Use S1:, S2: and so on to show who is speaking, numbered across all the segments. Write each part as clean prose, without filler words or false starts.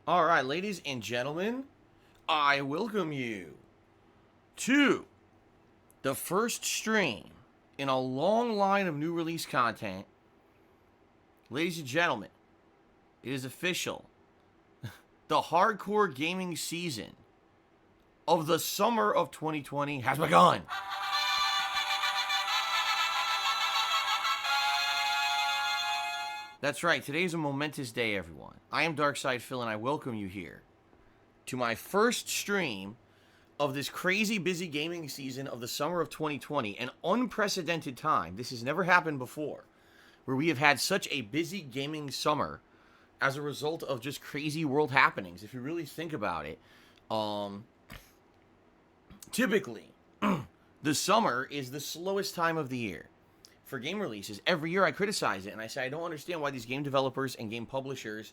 S1: All right, ladies and gentlemen, I welcome you to the first stream in a long line of new release content. Ladies and gentlemen, it is official. The hardcore gaming season of the summer of 2020 has begun. That's right, today's a momentous day, everyone. I am Darkside Phil, and I welcome you here to my first stream of this crazy busy gaming season of the summer of 2020, an unprecedented time. This has never happened before, where we have had such a busy gaming summer as a result of just crazy world happenings. If you really think about it, typically, the summer is the slowest time of the year for game releases. Every year I criticize it, and I say I don't understand why these game developers and game publishers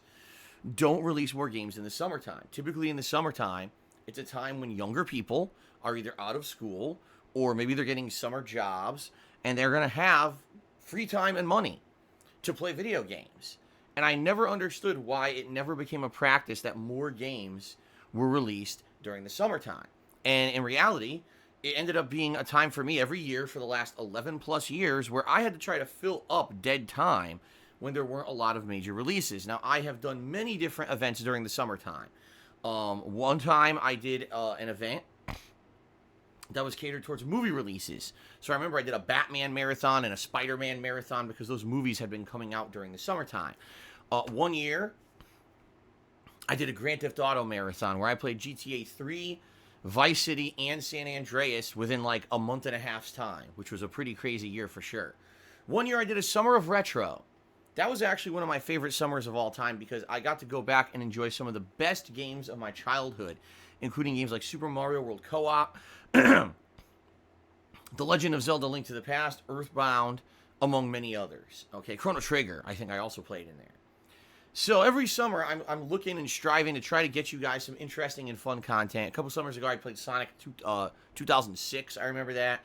S1: don't release more games in the summertime. Typically in the summertime, it's a time when younger people are either out of school or maybe they're getting summer jobs and they're going to have free time and money to play video games. And I never understood why it never became a practice that more games were released during the summertime. And in reality, it ended up being a time for me every year for the last 11 plus years where I had to try to fill up dead time when there weren't a lot of major releases. Now, I have done many different events during the summertime. One time I did an event that was catered towards movie releases. So I remember I did a Batman marathon and a Spider-Man marathon because those movies had been coming out during the summertime. One year, I did a Grand Theft Auto marathon where I played GTA 3, Vice City, and San Andreas within like a month and a half's time, which was a pretty crazy year for sure. One year I did a Summer of Retro. That was actually one of my favorite summers of all time because I got to go back and enjoy some of the best games of my childhood, including games like Super Mario World Co-op, The Legend of Zelda Link to the Past, Earthbound, among many others. Okay, Chrono Trigger, I think I also played in there. So every summer, I'm looking and striving to try to get you guys some interesting and fun content. A couple summers ago, I played Sonic 2006. I remember that.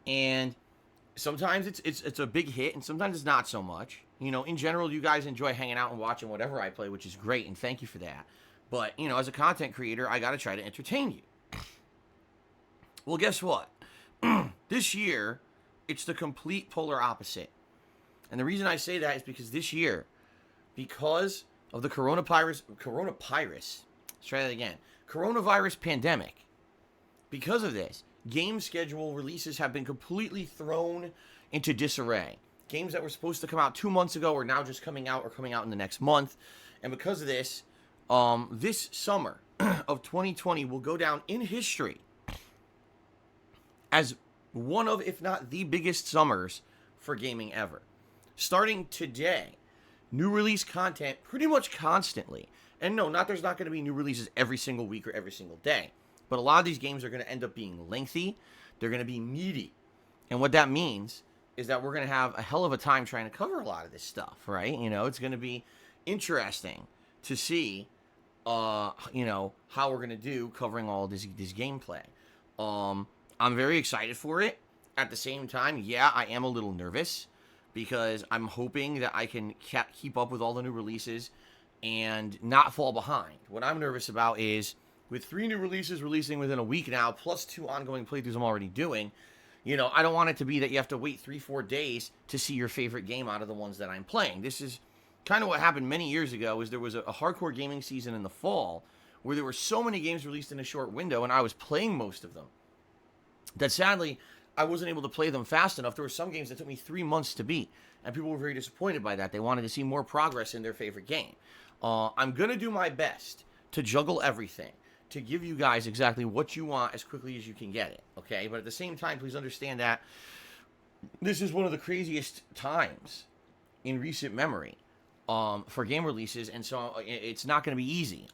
S1: And sometimes it's a big hit, and sometimes it's not so much. You know, in general, you guys enjoy hanging out and watching whatever I play, which is great, and thank you for that. But, you know, as a content creator, I got to try to entertain you. Well, guess what? This year, it's the complete polar opposite. And the reason I say that is because this year, because of the coronavirus, let's try that again, coronavirus pandemic, because of this, game schedule releases have been completely thrown into disarray. Games that were supposed to come out 2 months ago are now just coming out or coming out in the next month. And because of this, this summer of 2020 will go down in history as one of, if not the biggest summers for gaming ever. Starting today, new release content pretty much constantly. And no, there's not going to be new releases every single week or every single day. But a lot of these games are going to end up being lengthy. They're going to be meaty. And what that means is that we're going to have a hell of a time trying to cover a lot of this stuff, right? You know, it's going to be interesting to see, you know, how we're going to do covering all this gameplay. I'm very excited for it. At the same time, yeah, I am a little nervous because I'm hoping that I can keep up with all the new releases and not fall behind. What I'm nervous about is with 3 new releases releasing within a week now, plus 2 ongoing playthroughs I'm already doing, you know, I don't want it to be that you have to wait 3-4 days to see your favorite game out of the ones that I'm playing. This is kind of what happened many years ago, is there was a hardcore gaming season in the fall where there were so many games released in a short window, and I was playing most of them, that sadly, I wasn't able to play them fast enough. There were some games that took me 3 months to beat, and people were very disappointed by that. They wanted to see more progress in their favorite game. I'm going to do my best to juggle everything, to give you guys exactly what you want as quickly as you can get it, okay? But at the same time, please understand that this is one of the craziest times in recent memory for game releases, and so it's not going to be easy.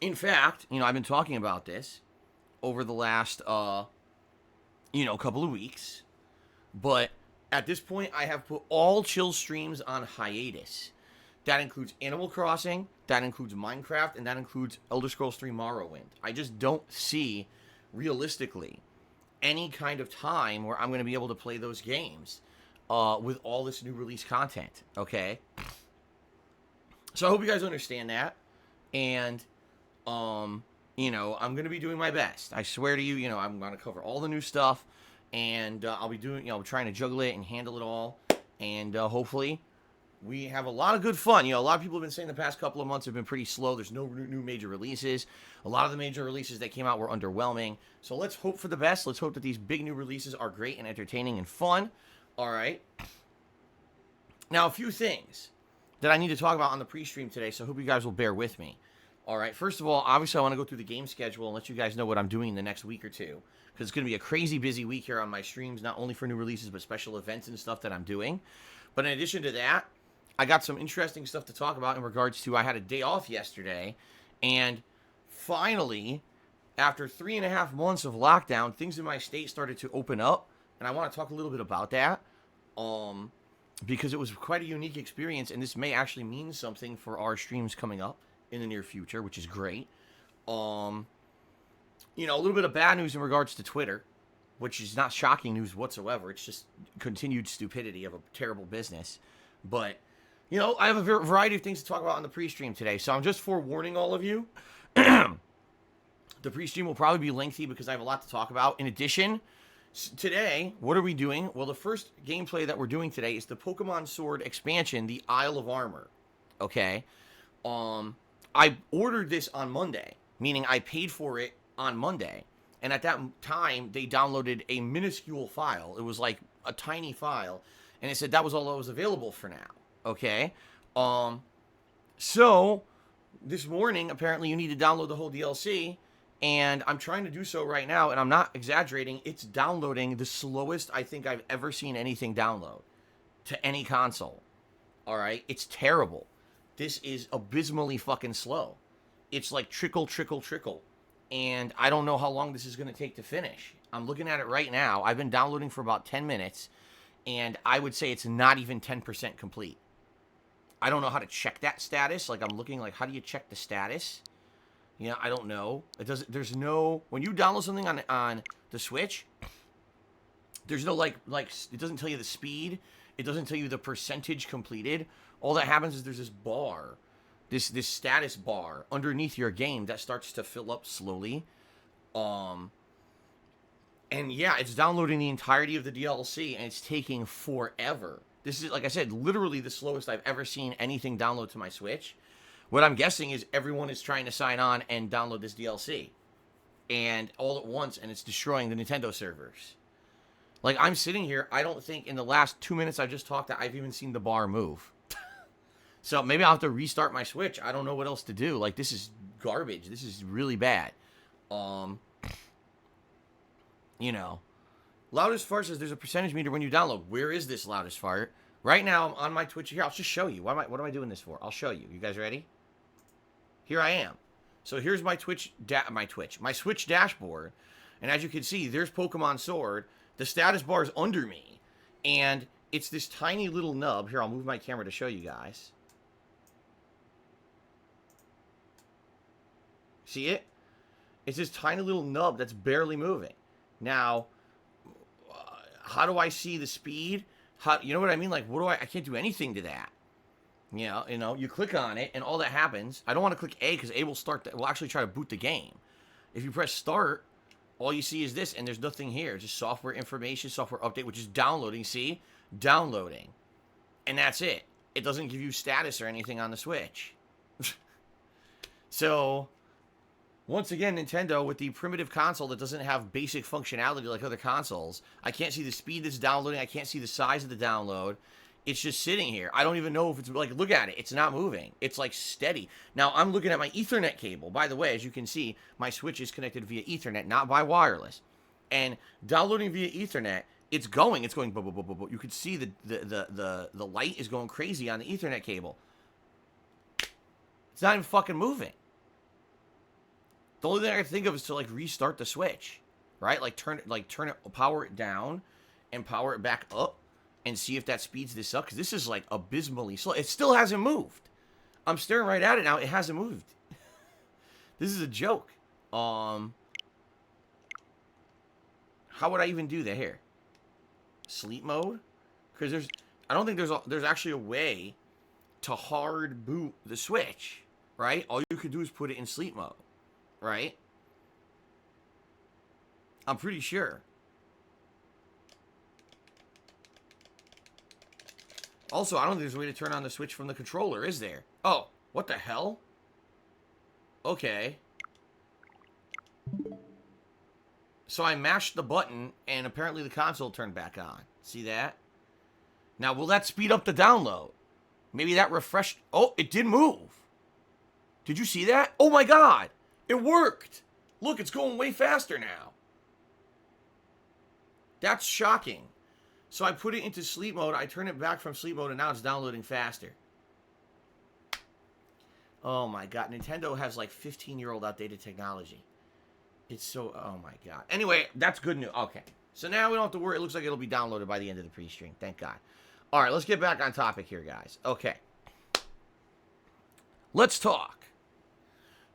S1: In fact, you know, I've been talking about this over the last, you know, couple of weeks. But at this point, I have put all chill streams on hiatus. That includes Animal Crossing, that includes Minecraft, and that includes Elder Scrolls 3 Morrowind. I just don't see, realistically, any kind of time where I'm going to be able to play those games with all this new release content, okay? So I hope you guys understand that. And, you know, I'm going to be doing my best. I swear to you, you know, I'm going to cover all the new stuff. And I'll be doing, you know, trying to juggle it and handle it all. And hopefully we have a lot of good fun. You know, a lot of people have been saying the past couple of months have been pretty slow. There's no new major releases. A lot of the major releases that came out were underwhelming. So let's hope for the best. Let's hope that these big new releases are great and entertaining and fun. All right. Now, a few things that I need to talk about on the pre-stream today, so I hope you guys will bear with me. All right. First of all, obviously, I want to go through the game schedule and let you guys know what I'm doing in the next week or two, because it's going to be a crazy busy week here on my streams, not only for new releases, but special events and stuff that I'm doing. But in addition to that, I got some interesting stuff to talk about in regards to I had a day off yesterday, and finally, after 3.5 months of lockdown, things in my state started to open up, and I want to talk a little bit about that. Because it was quite a unique experience, and this may actually mean something for our streams coming up in the near future, which is great. You know, a little bit of bad news in regards to Twitter, which is not shocking news whatsoever. It's just continued stupidity of a terrible business. But, you know, I have a variety of things to talk about on the pre-stream today, so I'm just forewarning all of you. The pre-stream will probably be lengthy because I have a lot to talk about. In addition, today, what are we doing? Well, the first gameplay that we're doing today is the Pokemon Sword expansion, the Isle of Armor. Okay? I ordered this on Monday, meaning I paid for it on Monday. And at that time, they downloaded a minuscule file. It was like a tiny file. And it said that was all that was available for now. Okay? So, this morning, apparently you need to download the whole DLC. And I'm trying to do so right now, and I'm not exaggerating. It's downloading the slowest I think I've ever seen anything download to any console. All right? It's terrible. This is abysmally fucking slow. It's like trickle, trickle, trickle. And I don't know how long this is going to take to finish. I'm looking at it right now. I've been downloading for about 10 minutes, and I would say it's not even 10% complete. I don't know how to check that status. Like, I'm looking like, how do you check the status? Yeah, I don't know. It doesn't. There's no. When you download something on the Switch, there's no like. It doesn't tell you the speed. It doesn't tell you the percentage completed. All that happens is there's this bar, this status bar underneath your game that starts to fill up slowly. And yeah, it's downloading the entirety of the DLC, and it's taking forever. This is, like I said, literally the slowest I've ever seen anything download to my Switch. What I'm guessing is everyone is trying to sign on and download this DLC. And all at once, and it's destroying the Nintendo servers. Like, I'm sitting here, I don't think in the last 2 minutes I just talked that I've even seen the bar move. So maybe I'll have to restart my Switch. I don't know what else to do. Like, this is garbage. This is really bad. You know. Loudest Fart says there's a percentage meter when you download. Where is this Loudest Fart? Right now, I'm on my Twitch. Here, I'll just show you. What am I doing this for? I'll show you. You guys ready? Here I am. So here's my Switch dashboard. And as you can see, there's Pokemon Sword. The status bar is under me. And it's this tiny little nub. Here, I'll move my camera to show you guys. See it? It's this tiny little nub that's barely moving. Now, how do I see the speed? You know what I mean? Like, I can't do anything to that. You know, you click on it, and all that happens. I don't want to click A, because A will actually try to boot the game. If you press start, all you see is this, and there's nothing here. Just software information, software update, which is downloading. See? Downloading. And that's it. It doesn't give you status or anything on the Switch. So, once again, Nintendo, with the primitive console that doesn't have basic functionality like other consoles, I can't see the speed that's downloading. I can't see the size of the download. It's just sitting here. I don't even know if it's, like, look at it. It's not moving. It's, like, steady. Now, I'm looking at my Ethernet cable. By the way, as you can see, my Switch is connected via Ethernet, not by wireless. And downloading via Ethernet, it's going. It's going, blah, blah, blah, blah, blah. You could see the light is going crazy on the Ethernet cable. It's not even fucking moving. The only thing I can think of is to, like, restart the Switch, right? Like, power it down and power it back up and see if that speeds this up, because this is, like, abysmally slow. It still hasn't moved. I'm staring right at it now. It hasn't moved. This is a joke. How would I even do that here? Sleep mode? Because I don't think there's actually a way to hard boot the Switch, right? All you could do is put it in sleep mode, right? I'm pretty sure. Also, I don't think there's a way to turn on the Switch from the controller, is there? Oh, what the hell? Okay. So I mashed the button, and apparently the console turned back on. See that? Now, will that speed up the download? Maybe that refreshed... Oh, it did move. Did you see that? Oh my god! It worked! Look, it's going way faster now. That's shocking. So I put it into sleep mode, I turn it back from sleep mode, and now it's downloading faster. Oh my god, Nintendo has like 15-year-old outdated technology. It's so, oh my god. Anyway, that's good news. Okay, so now we don't have to worry. It looks like it'll be downloaded by the end of the pre-stream. Thank God. All right, let's get back on topic here, guys. Okay. Let's talk.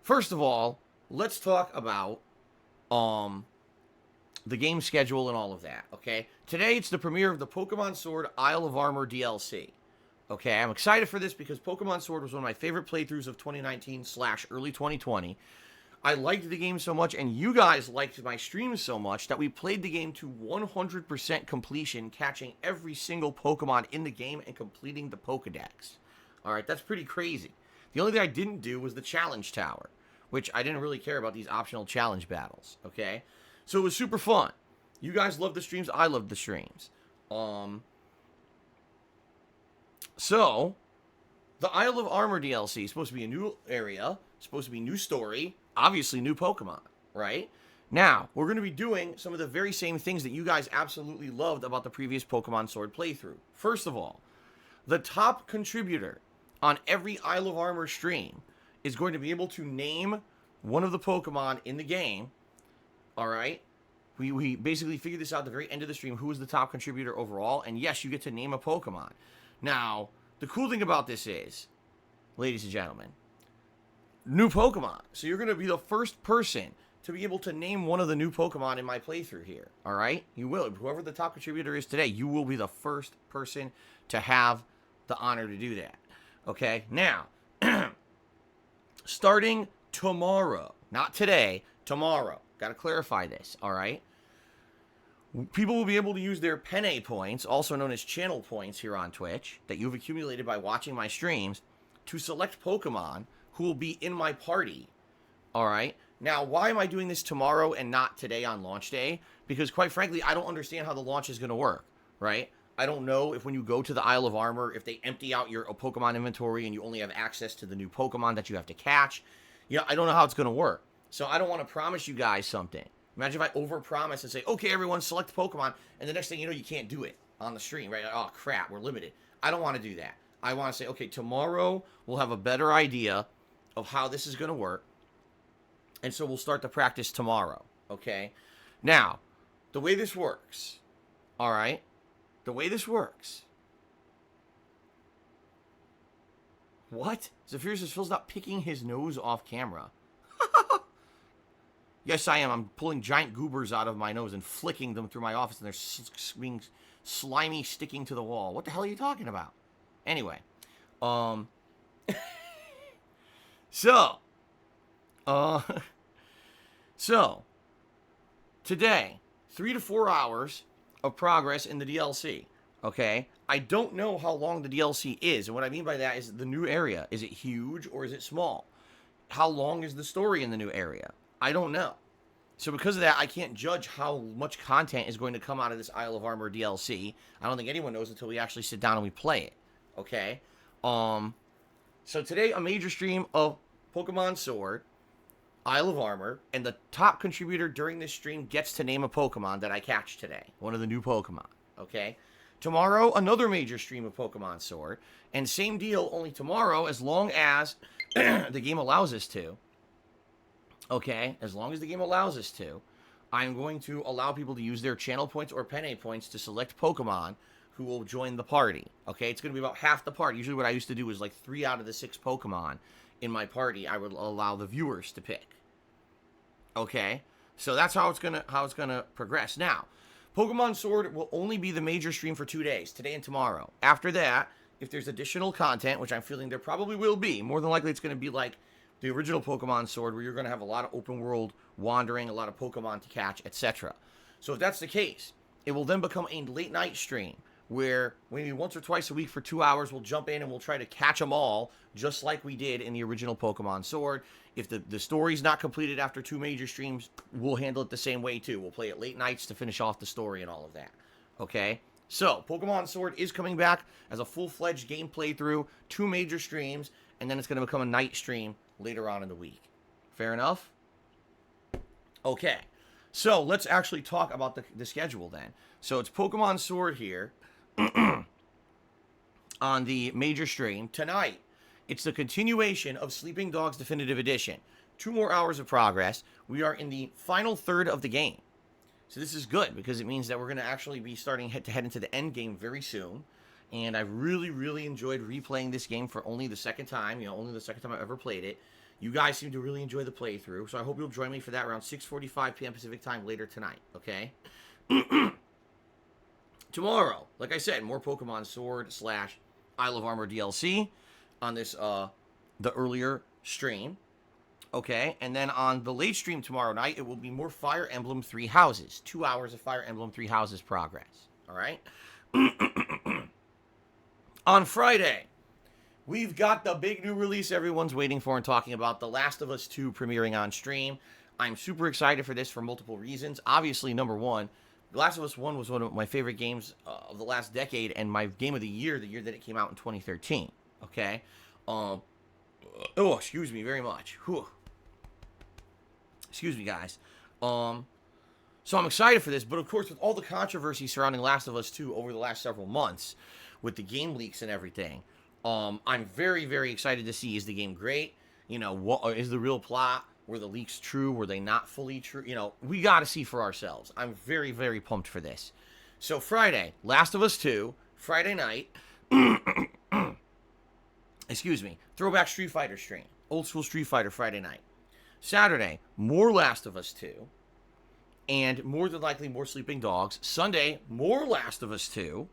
S1: First of all, let's talk about the game schedule and all of that, okay? Today, it's the premiere of the Pokemon Sword Isle of Armor DLC. Okay, I'm excited for this because Pokemon Sword was one of my favorite playthroughs of 2019/early 2020. I liked the game so much, and you guys liked my streams so much that we played the game to 100% completion, catching every single Pokemon in the game and completing the Pokedex. Alright, that's pretty crazy. The only thing I didn't do was the Challenge Tower, which I didn't really care about these optional challenge battles, okay? So it was super fun. You guys loved the streams, I loved the streams. So, the Isle of Armor DLC is supposed to be a new area, supposed to be new story, obviously new Pokemon, right? Now, we're going to be doing some of the very same things that you guys absolutely loved about the previous Pokemon Sword playthrough. First of all, the top contributor on every Isle of Armor stream is going to be able to name one of the Pokemon in the game, alright? We basically figured this out at the very end of the stream, who is the top contributor overall, and yes, you get to name a Pokemon. Now, the cool thing about this is, ladies and gentlemen, new Pokemon. So you're going to be the first person to be able to name one of the new Pokemon in my playthrough here. All right? You will. Whoever the top contributor is today, you will be the first person to have the honor to do that. Okay? Now, starting tomorrow, not today, tomorrow. Got to clarify this. All right? People will be able to use their Penne points, also known as channel points here on Twitch, that you've accumulated by watching my streams, to select Pokemon who will be in my party. Alright? Now, why am I doing this tomorrow and not today on launch day? Because, quite frankly, I don't understand how the launch is going to work. Right? I don't know if when you go to the Isle of Armor, if they empty out your Pokemon inventory and you only have access to the new Pokemon that you have to catch. You know, I don't know how it's going to work. So I don't want to promise you guys something. Imagine if I overpromise and say, okay, everyone, select Pokemon, and the next thing you know, you can't do it on the stream, right? Oh, crap, we're limited. I don't want to do that. I want to say, okay, tomorrow we'll have a better idea of how this is going to work, and so we'll start the practice tomorrow, okay? Now, the way this works, all right? The way this works. What? Zephyr says Phil's not picking his nose off camera. Yes, I am. I'm pulling giant goobers out of my nose and flicking them through my office, and they're being slimy, sticking to the wall. What the hell are you talking about? Anyway, so today, 3 to 4 hours of progress in the DLC. Okay, I don't know how long the DLC is, and what I mean by that is the new area. Is it huge or is it small? How long is the story in the new area? I don't know. So because of that, I can't judge how much content is going to come out of this Isle of Armor DLC. I don't think anyone knows until we actually sit down and we play it. Okay? So today, a major stream of Pokemon Sword, Isle of Armor, and the top contributor during this stream gets to name a Pokemon that I catch today. One of the new Pokemon. Okay? Tomorrow, another major stream of Pokemon Sword. And same deal, only tomorrow, as long as the game allows us to. Okay, as long as the game allows us to, I'm going to allow people to use their channel points or Penne points to select Pokemon who will join the party. Okay, it's going to be about half the party. Usually what I used to do was like 3 out of the 6 Pokemon in my party I would allow the viewers to pick. Okay, so that's how it's gonna progress. Now, Pokemon Sword will only be the major stream for 2 days, today and tomorrow. After that, if there's additional content, which I'm feeling there probably will be, more than likely it's going to be like the original Pokemon Sword, where you're going to have a lot of open world wandering, a lot of Pokemon to catch, etc. So if that's the case, it will then become a late night stream where maybe once or twice a week for 2 hours, we'll jump in and we'll try to catch them all, just like we did in the original Pokemon Sword. If the story's not completed after 2 major streams, we'll handle it the same way too. We'll play it late nights to finish off the story and all of that. Okay? So, Pokemon Sword is coming back as a full-fledged game playthrough, 2 major streams, and then it's going to become a night stream later on in the week. Fair enough? Okay. So, let's actually talk about the schedule then. So, it's Pokemon Sword here on the major stream. Tonight, it's the continuation of Sleeping Dogs Definitive Edition. 2 more hours of progress. We are in the final third of the game. So this is good, because it means that we're going to actually be starting to head into the end game very soon. And I really, really enjoyed replaying this game for only the second time. Only the second time I've ever played it. You guys seem to really enjoy the playthrough. So I hope you'll join me for that around 6:45 p.m. Pacific time later tonight. Okay? Tomorrow, like I said, more Pokemon Sword / Isle of Armor DLC on this, the earlier stream. Okay, and then on the late stream tomorrow night, it will be more Fire Emblem 3 Houses. 2 hours of Fire Emblem 3 Houses progress. Alright? On Friday, we've got the big new release everyone's waiting for and talking about, The Last of Us 2 premiering on stream. I'm super excited for this for multiple reasons. Obviously, number one, The Last of Us 1 was one of my favorite games of the last decade, and my game of the year that it came out in 2013. Okay? Oh, excuse me very much. Whew. Excuse me, guys. So I'm excited for this, but of course, with all the controversy surrounding Last of Us 2 over the last several months, with the game leaks and everything, I'm very, very excited to see, is the game great? What is the real plot? Were the leaks true? Were they not fully true? We got to see for ourselves. I'm very, very pumped for this. So Friday, Last of Us 2, Friday night, excuse me, throwback Street Fighter stream. Old school Street Fighter Friday night. Saturday, more Last of Us 2, and more than likely more Sleeping Dogs. Sunday, more Last of Us 2,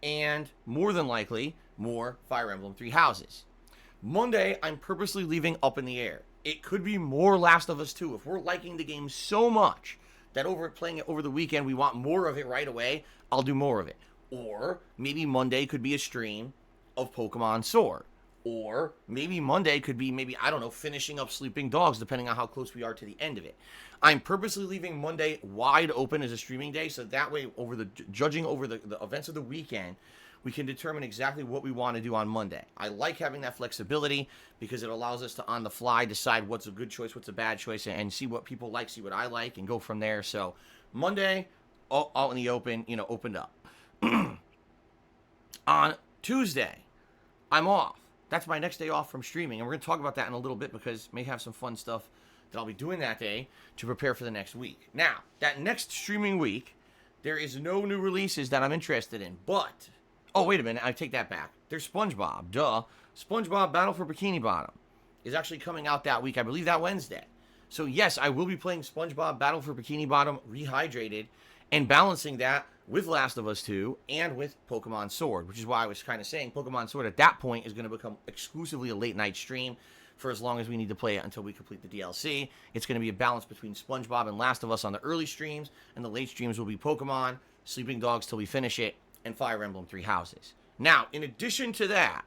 S1: and more than likely more Fire Emblem 3 Houses. Monday, I'm purposely leaving up in the air. It could be more Last of Us 2. If we're liking the game so much that playing it over the weekend, we want more of it right away, I'll do more of it. Or maybe Monday could be a stream of Pokemon Sword. Or maybe Monday could be, I don't know, finishing up Sleeping Dogs, depending on how close we are to the end of it. I'm purposely leaving Monday wide open as a streaming day, so that way, judging over the events of the weekend, we can determine exactly what we want to do on Monday. I like having that flexibility because it allows us to, on the fly, decide what's a good choice, what's a bad choice, and see what people like, see what I like, and go from there. So Monday, out in the open, opened up. On Tuesday, I'm off. That's my next day off from streaming, and we're going to talk about that in a little bit because may have some fun stuff that I'll be doing that day to prepare for the next week. Now, that next streaming week, there is no new releases that I'm interested in, but... Oh, wait a minute, I take that back. There's SpongeBob, duh. SpongeBob Battle for Bikini Bottom is actually coming out that week, I believe that Wednesday. So yes, I will be playing SpongeBob Battle for Bikini Bottom Rehydrated and balancing that with Last of Us 2 and with Pokemon Sword, which is why I was kind of saying Pokemon Sword at that point is going to become exclusively a late night stream for as long as we need to play it until we complete the DLC. It's going to be a balance between SpongeBob and Last of Us on the early streams, and the late streams will be Pokemon, Sleeping Dogs till we finish it, and Fire Emblem 3 Houses. Now, in addition to that,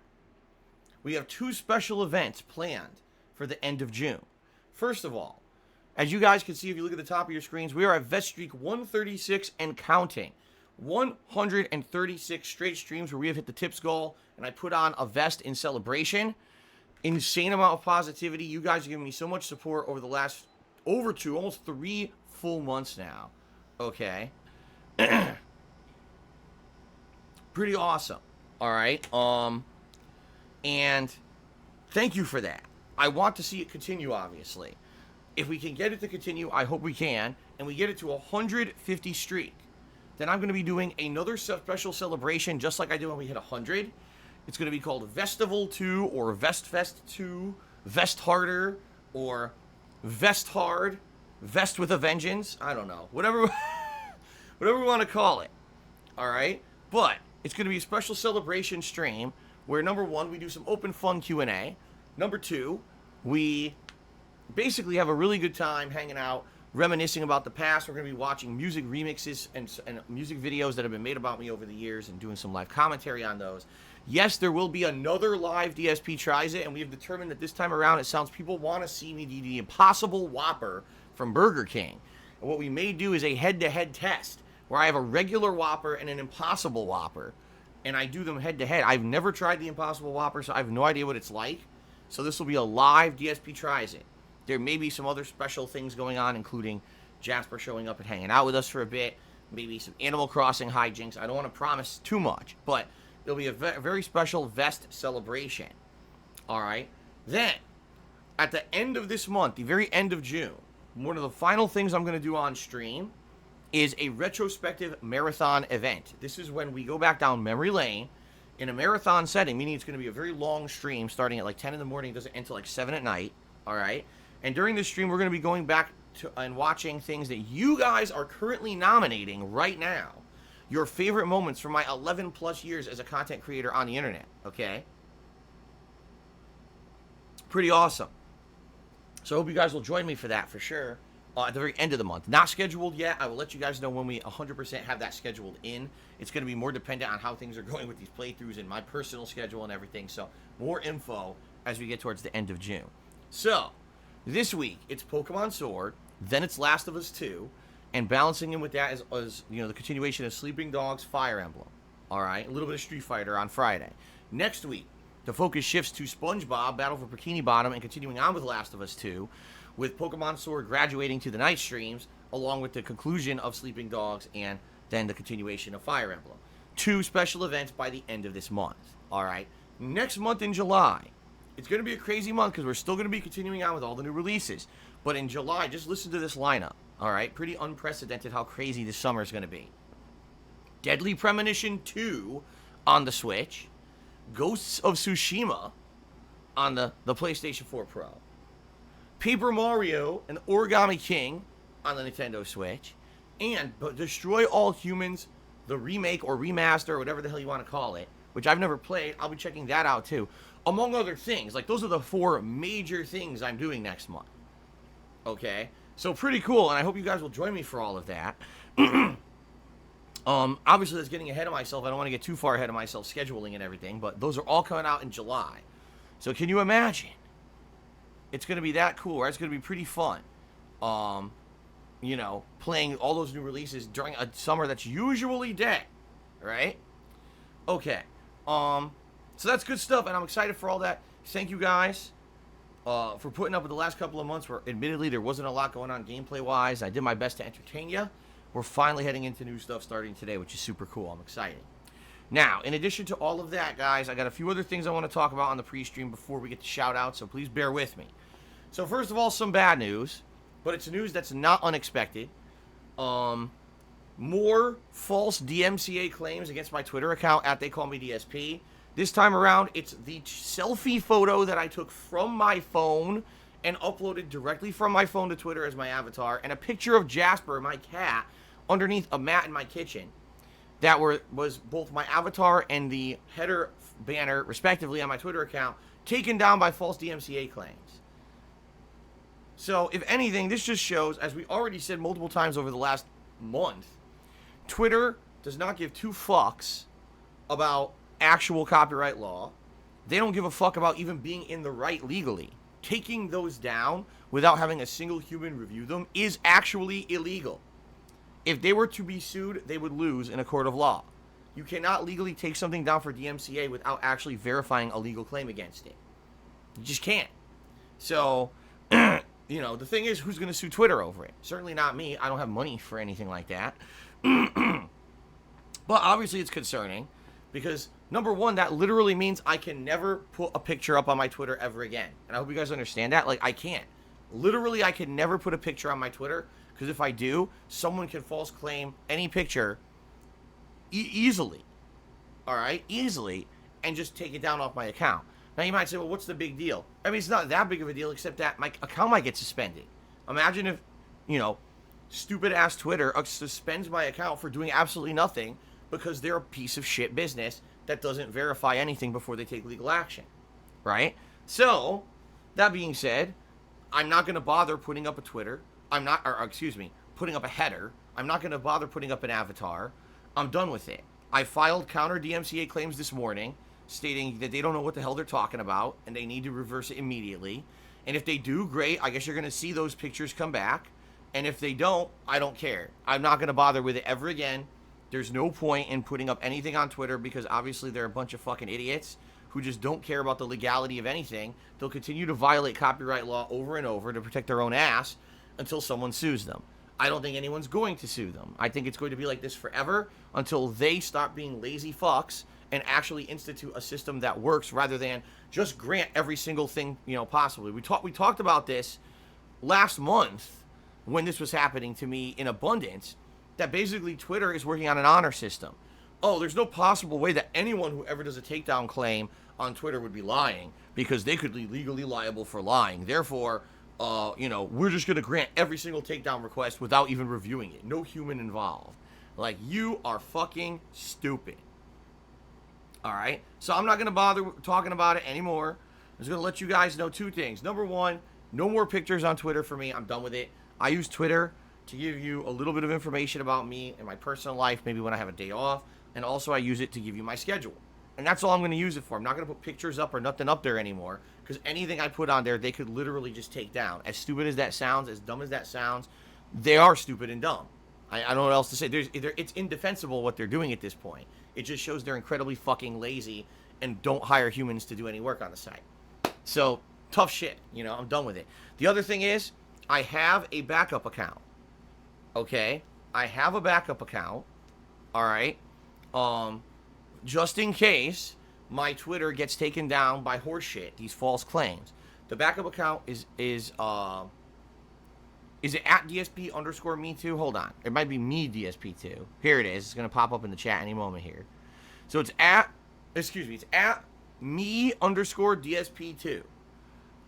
S1: we have 2 special events planned for the end of June. First of all, as you guys can see if you look at the top of your screens, we are at Vest Streak 136 and counting. 136 straight streams where we have hit the tips goal, and I put on a vest in celebration. Insane amount of positivity. You guys have given me so much support over the last almost 3 full months now. Okay. Pretty awesome. All right. And thank you for that. I want to see it continue, obviously. If we can get it to continue, I hope we can, and we get it to a 150 streak, then I'm going to be doing another special celebration just like I did when we hit 100. It's going to be called Vestival 2 or Vestfest 2, Vest Harder, or Vest Hard, Vest with a Vengeance. I don't know. Whatever we want to call it. All right? But It's going to be a special celebration stream where, number one, we do some open fun Q&A. Number two, we basically have a really good time hanging out, reminiscing about the past. We're going to be watching music remixes and music videos that have been made about me over the years and doing some live commentary on those. Yes, there will be another live DSP Tries It, and we have determined that this time around it sounds people want to see me do the Impossible Whopper from Burger King. And what we may do is a head-to-head test where I have a regular Whopper and an Impossible Whopper, and I do them head-to-head. I've never tried the Impossible Whopper, so I have no idea what it's like. So this will be a live DSP Tries It. There may be some other special things going on, including Jasper showing up and hanging out with us for a bit, maybe some Animal Crossing hijinks. I don't want to promise too much, but it'll be a very special vest celebration. All right? Then, at the end of this month, the very end of June, one of the final things I'm going to do on stream is a retrospective marathon event. This is when we go back down memory lane in a marathon setting, meaning it's going to be a very long stream starting at like 10 in the morning, doesn't end until like 7 at night. All right? And during this stream, we're going to be going back to and watching things that you guys are currently nominating right now. Your favorite moments from my 11 plus years as a content creator on the internet, okay? Pretty awesome. So I hope you guys will join me for that for sure at the very end of the month. Not scheduled yet. I will let you guys know when we 100% have that scheduled in. It's going to be more dependent on how things are going with these playthroughs and my personal schedule and everything. So more info as we get towards the end of June. So this week, it's Pokemon Sword, then it's Last of Us 2, and balancing in with that is you know, the continuation of Sleeping Dogs Fire Emblem. All right, a little bit of Street Fighter on Friday. Next week, the focus shifts to SpongeBob, Battle for Bikini Bottom, and continuing on with Last of Us 2, with Pokemon Sword graduating to the night streams, along with the conclusion of Sleeping Dogs and then the continuation of Fire Emblem. 2 special events by the end of this month. All right, next month in July, it's going to be a crazy month because we're still going to be continuing on with all the new releases. But in July, just listen to this lineup, all right? Pretty unprecedented how crazy this summer is going to be. Deadly Premonition 2 on the Switch. Ghosts of Tsushima on the PlayStation 4 Pro. Paper Mario and Origami King on the Nintendo Switch. And Destroy All Humans, the remake or remaster or whatever the hell you want to call it, which I've never played. I'll be checking that out too. Among other things. Like, those are the 4 major things I'm doing next month. Okay? So, pretty cool, and I hope you guys will join me for all of that. Obviously, that's getting ahead of myself. I don't want to get too far ahead of myself scheduling and everything, but those are all coming out in July. So, can you imagine? It's going to be that cool, right? It's going to be pretty fun. You know, playing all those new releases during a summer that's usually dead. Right? Okay. So that's good stuff, and I'm excited for all that. Thank you guys for putting up with the last couple of months where, admittedly, there wasn't a lot going on gameplay-wise. I did my best to entertain you. We're finally heading into new stuff starting today, which is super cool. I'm excited. Now, in addition to all of that, guys, I got a few other things I want to talk about on the pre-stream before we get to shout-outs, so please bear with me. So, first of all, some bad news, but it's news that's not unexpected. More false DMCA claims against my Twitter account at TheyCallMeDSP. This time around, it's the selfie photo that I took from my phone and uploaded directly from my phone to Twitter as my avatar, and a picture of Jasper, my cat, underneath a mat in my kitchen that was both my avatar and the header banner, respectively, on my Twitter account, taken down by false DMCA claims. So, if anything, this just shows, as we already said multiple times over the last month, Twitter does not give 2 fucks about actual copyright law. They don't give a fuck about even being in the right legally. Taking those down without having a single human review them is actually illegal. If they were to be sued, they would lose in a court of law. You cannot legally take something down for DMCA without actually verifying a legal claim against it. You just can't. So, you know, the thing is, who's going to sue Twitter over it? Certainly not me. I don't have money for anything like that. But obviously it's concerning because, number one, that literally means I can never put a picture up on my Twitter ever again. And I hope you guys understand that. Like, I can't. Literally, I can never put a picture on my Twitter because if I do, someone can false claim any picture easily. All right? Easily. And just take it down off my account. Now, you might say, well, what's the big deal? I mean, it's not that big of a deal except that my account might get suspended. Imagine if, you know, stupid-ass Twitter suspends my account for doing absolutely nothing because they're a piece of shit business that doesn't verify anything before they take legal action, right? So, that being said, I'm not going to bother putting up a Twitter. Putting up a header. I'm not going to bother putting up an avatar. I'm done with it. I filed counter DMCA claims this morning stating that they don't know what the hell they're talking about and they need to reverse it immediately. And if they do, great. I guess you're going to see those pictures come back. And if they don't, I don't care. I'm not going to bother with it ever again. There's no point in putting up anything on Twitter because obviously they're a bunch of fucking idiots who just don't care about the legality of anything. They'll continue to violate copyright law over and over to protect their own ass until someone sues them. I don't think anyone's going to sue them. I think it's going to be like this forever until they stop being lazy fucks and actually institute a system that works rather than just grant every single thing, possibly. We talked about this last month when this was happening to me in abundance, that basically Twitter is working on an honor system. Oh, there's no possible way that anyone who ever does a takedown claim on Twitter would be lying because they could be legally liable for lying. Therefore, we're just going to grant every single takedown request without even reviewing it. No human involved. Like, you are fucking stupid. All right? So I'm not going to bother talking about it anymore. I'm just going to let you guys know two things. Number one, no more pictures on Twitter for me. I'm done with it. I use Twitter to give you a little bit of information about me and my personal life, maybe when I have a day off. And also I use it to give you my schedule. And that's all I'm going to use it for. I'm not going to put pictures up or nothing up there anymore. Because anything I put on there, they could literally just take down. As stupid as that sounds, as dumb as that sounds, they are stupid and dumb. I don't know what else to say. It's indefensible what they're doing at this point. It just shows they're incredibly fucking lazy and don't hire humans to do any work on the site. So, tough shit. I'm done with it. The other thing is, I have a backup account. Okay? I have a backup account. Alright? Just in case my Twitter gets taken down by horseshit, these false claims. The backup account is it at DSP_me2? Hold on. It might be me DSP2. Here it is. It's going to pop up in the chat any moment here. So it's at me_DSP2.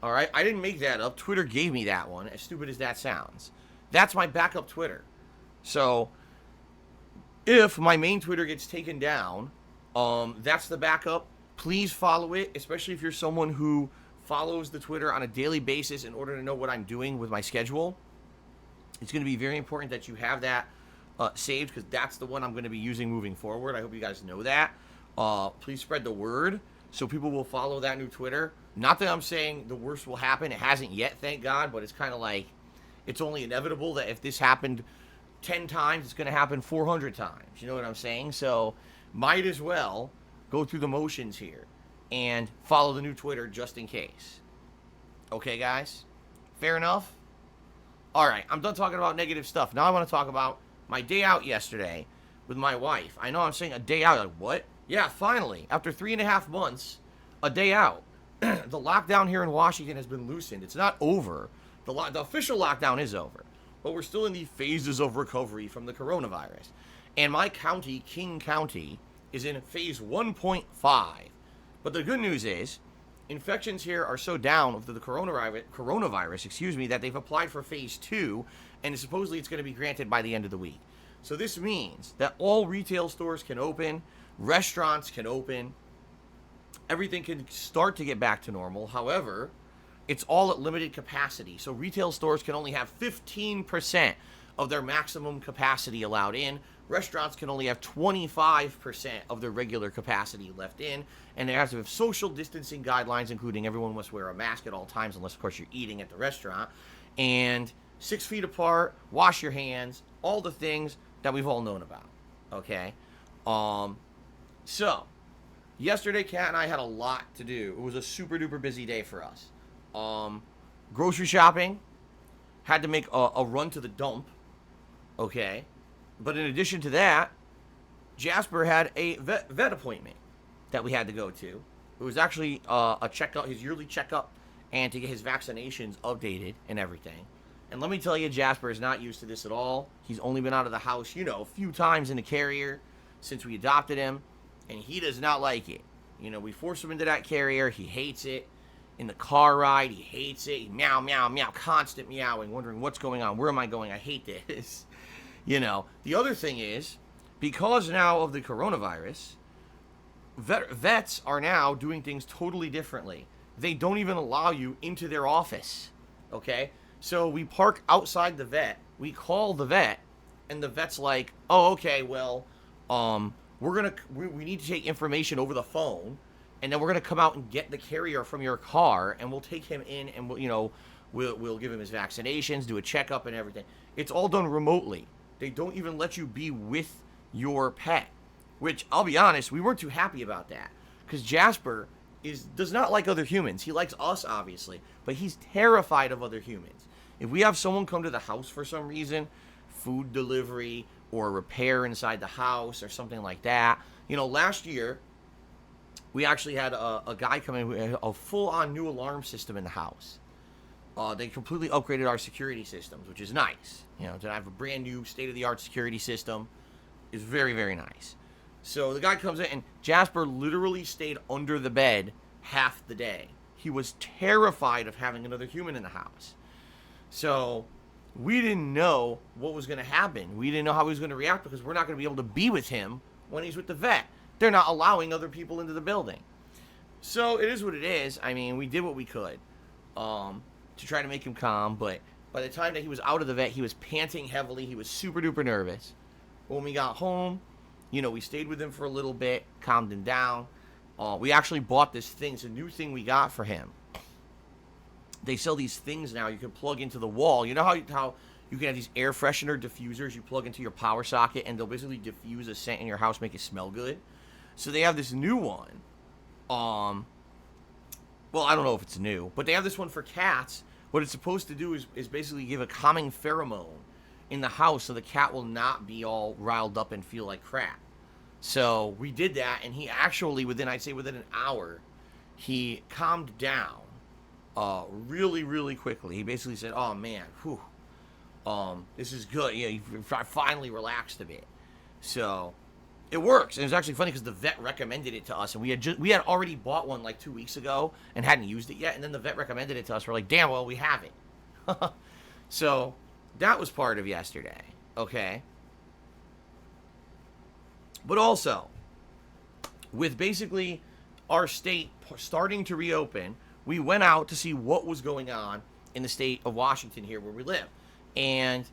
S1: All right? I didn't make that up. Twitter gave me that one, as stupid as that sounds. That's my backup Twitter. So if my main Twitter gets taken down, that's the backup. Please follow it, especially if you're someone who follows the Twitter on a daily basis in order to know what I'm doing with my schedule. It's going to be very important that you have that saved because that's the one I'm going to be using moving forward. I hope you guys know that. Please spread the word so people will follow that new Twitter. Not that I'm saying the worst will happen. It hasn't yet, thank God, but it's kind of like it's only inevitable that if this happened 10 times, it's going to happen 400 times. You know what I'm saying? So might as well go through the motions here and follow the new Twitter just in case. Okay, guys? Fair enough? All right, I'm done talking about negative stuff. Now I want to talk about my day out yesterday with my wife. I know I'm saying a day out. Like, what? Yeah, finally. After 3.5 months, a day out. The lockdown here in Washington has been loosened. It's not over. The official lockdown is over. But we're still in the phases of recovery from the coronavirus. And my county, King County, is in phase 1.5. But the good news is, infections here are so down with the coronavirus, that they've applied for phase 2, and supposedly it's going to be granted by the end of the week. So this means that all retail stores can open, restaurants can open, everything can start to get back to normal. However, it's all at limited capacity. So retail stores can only have 15% of their maximum capacity allowed in. Restaurants can only have 25% of their regular capacity left in. And they have to have social distancing guidelines, including everyone must wear a mask at all times, unless, of course, you're eating at the restaurant. And 6 feet apart, wash your hands, all the things that we've all known about. Okay? So, yesterday, Kat and I had a lot to do. It was a super duper busy day for us. Grocery shopping, had to make a run to the dump, okay, but in addition to that, Jasper had a vet appointment that we had to go to. It was actually a checkup, his yearly checkup, and to get his vaccinations updated and everything. And let me tell you, Jasper is not used to this at all. He's only been out of the house, a few times in the carrier since we adopted him, and he does not like it. We force him into that carrier, he hates it. In the car ride, he hates it. He meow, meow, meow, constant meowing, wondering what's going on. Where am I going? I hate this. The other thing is, because now of the coronavirus, vets are now doing things totally differently. They don't even allow you into their office. Okay? So we park outside the vet. We call the vet, and the vet's like, "Oh, okay, well, we need to take information over the phone, and then we're gonna come out and get the carrier from your car, and we'll take him in, and we'll give him his vaccinations, do a checkup, and everything. It's all done remotely. They don't even let you be with your pet, which I'll be honest, we weren't too happy about that, because Jasper does not like other humans. He likes us, obviously, but he's terrified of other humans. If we have someone come to the house for some reason, food delivery or repair inside the house or something like that. Last year, we actually had a guy come in with a full-on new alarm system in the house. They completely upgraded our security systems, which is nice. To have a brand new state-of-the-art security system is very, very nice. So the guy comes in, and Jasper literally stayed under the bed half the day. He was terrified of having another human in the house. So we didn't know what was going to happen. We didn't know how he was going to react, because we're not going to be able to be with him when he's with the vet. They're not allowing other people into the building. So it is what it is. I mean, we did what we could to try to make him calm, but by the time that he was out of the vet, he was panting heavily. He was super duper nervous. When we got home, we stayed with him for a little bit, calmed him down. We actually bought this thing. It's a new thing we got for him. They sell these things now you can plug into the wall. You know how you can have these air freshener diffusers you plug into your power socket, and they'll basically diffuse a scent in your house, make it smell good? So they have this new one. Well, I don't know if it's new, but they have this one for cats. What it's supposed to do is basically give a calming pheromone in the house, so the cat will not be all riled up and feel like crap. So we did that, and he actually, within an hour, he calmed down really, really quickly. He basically said, "Oh man, whew, this is good." He finally relaxed a bit. So it works, and it's actually funny because the vet recommended it to us, and we had already bought one like 2 weeks ago and hadn't used it yet, and then the vet recommended it to us. We're like, damn, well, we have it. So that was part of yesterday, okay? But also, with basically our state starting to reopen, we went out to see what was going on in the state of Washington here where we live. And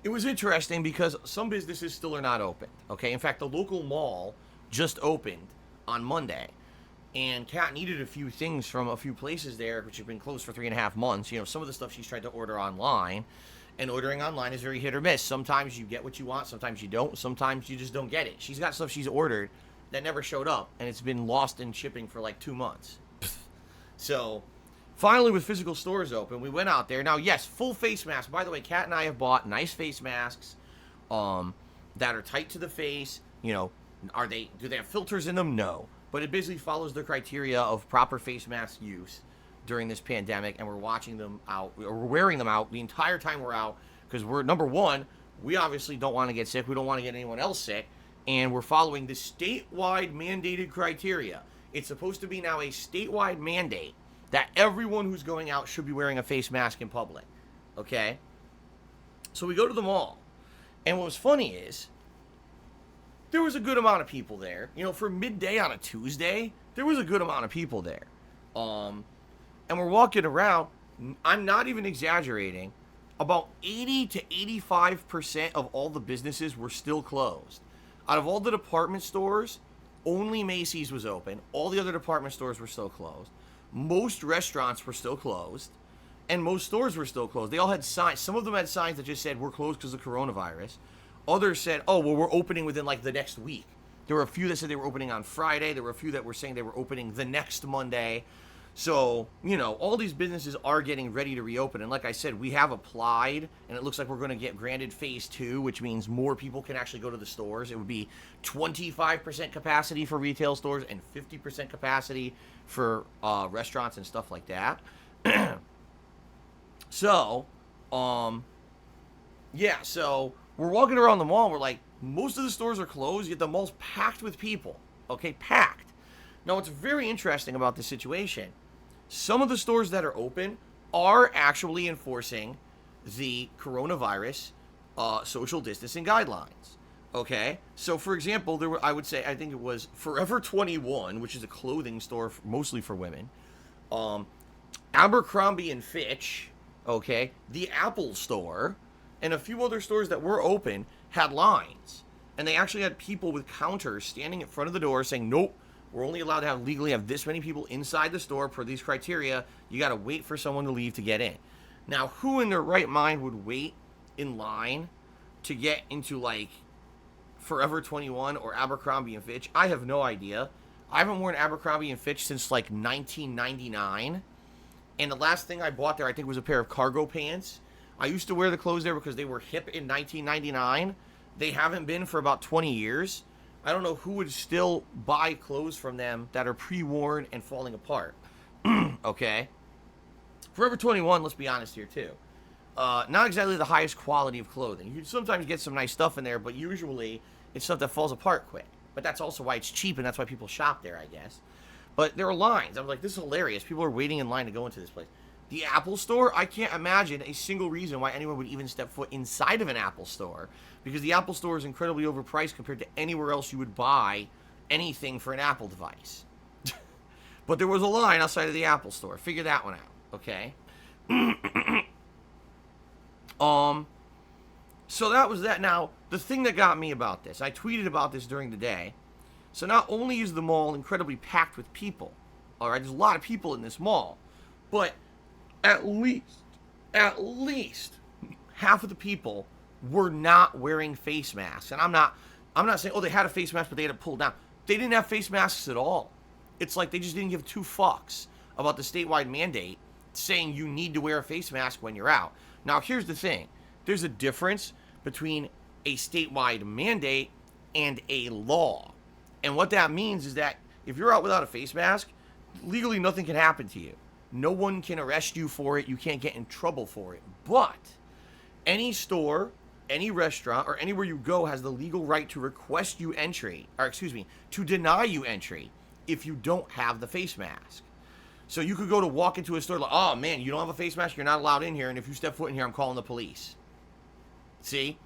S1: it was interesting because some businesses still are not open, okay? In fact, the local mall just opened on Monday. And Kat needed a few things from a few places there, which have been closed for 3.5 months. Some of the stuff she's tried to order online. And ordering online is very hit or miss. Sometimes you get what you want, sometimes you don't, sometimes you just don't get it. She's got stuff she's ordered that never showed up, and it's been lost in shipping for like 2 months. So, finally, with physical stores open, we went out there. Now, yes, full face masks. By the way, Kat and I have bought nice face masks that are tight to the face. Do they have filters in them? No. But it basically follows the criteria of proper face mask use during this pandemic, and we're watching them out, or we're wearing them out the entire time we're out, because we're, number one, we obviously don't want to get sick, we don't want to get anyone else sick, and we're following the statewide mandated criteria. It's supposed to be now a statewide mandate that everyone who's going out should be wearing a face mask in public, okay? So we go to the mall, and what was funny is, there was a good amount of people there. For midday on a Tuesday, there was a good amount of people there. And we're walking around, I'm not even exaggerating, about 80 to 85% of all the businesses were still closed. Out of all the department stores, only Macy's was open. All the other department stores were still closed. Most restaurants were still closed, and most stores were still closed. They all had signs. Some of them had signs that just said, "We're closed because of coronavirus." Others said, "Oh, well, we're opening within like the next week." There were a few that said they were opening on Friday. There were a few that were saying they were opening the next Monday. So, all these businesses are getting ready to reopen. And like I said, we have applied, and it looks like we're going to get granted phase 2, which means more people can actually go to the stores. It would be 25% capacity for retail stores and 50% capacity for restaurants and stuff like that. So, so we're walking around the mall, and we're like, most of the stores are closed, yet the mall's packed with people. Okay, packed. Now, what's very interesting about this situation, some of the stores that are open are actually enforcing the coronavirus social distancing guidelines. Okay, so for example, there were, I would say, I think it was Forever 21, which is a clothing store mostly for women. Um, Abercrombie and Fitch, okay, the Apple Store, and a few other stores that were open had lines, and they actually had people with counters standing in front of the door saying, "Nope, we're only allowed to have legally have this many people inside the store per these criteria. You got to wait for someone to leave to get in." Now, who in their right mind would wait in line to get into like Forever 21 or Abercrombie and Fitch? I have no idea. I haven't worn Abercrombie and Fitch since like 1999. And the last thing I bought there, I think, was a pair of cargo pants. I used to wear the clothes there because they were hip in 1999. They haven't been for about 20 years. I don't know who would still buy clothes from them that are pre-worn and falling apart. Okay? Forever 21, let's be honest here, too. Not exactly the highest quality of clothing. You sometimes get some nice stuff in there, but usually it's stuff that falls apart quick. But that's also why it's cheap, and that's why people shop there, I guess. But there are lines. I was like, this is hilarious. People are waiting in line to go into this place. The Apple Store, I can't imagine a single reason why anyone would even step foot inside of an Apple Store, because the Apple Store is incredibly overpriced compared to anywhere else you would buy anything for an Apple device. But there was a line outside of the Apple Store. Figure that one out, okay? So that was that. Now, the thing that got me about this, I tweeted about this during the day. So not only is the mall incredibly packed with people, all right, there's a lot of people in this mall, but at least half of the people were not wearing face masks. And I'm not saying, oh, they had a face mask, but they had it pulled down. They didn't have face masks at all. It's like they just didn't give two fucks about the statewide mandate saying you need to wear a face mask when you're out. Now, here's the thing. There's a difference between a statewide mandate and a law. And what that means is that if you're out without a face mask, legally nothing can happen to you. No one can arrest you for it. You can't get in trouble for it. But any store, any restaurant, or anywhere you go has the legal right to request you entry, or excuse me, to deny you entry if you don't have the face mask. So you could go to walk into a store like, oh man, you don't have a face mask, you're not allowed in here, and if you step foot in here, I'm calling the police. See?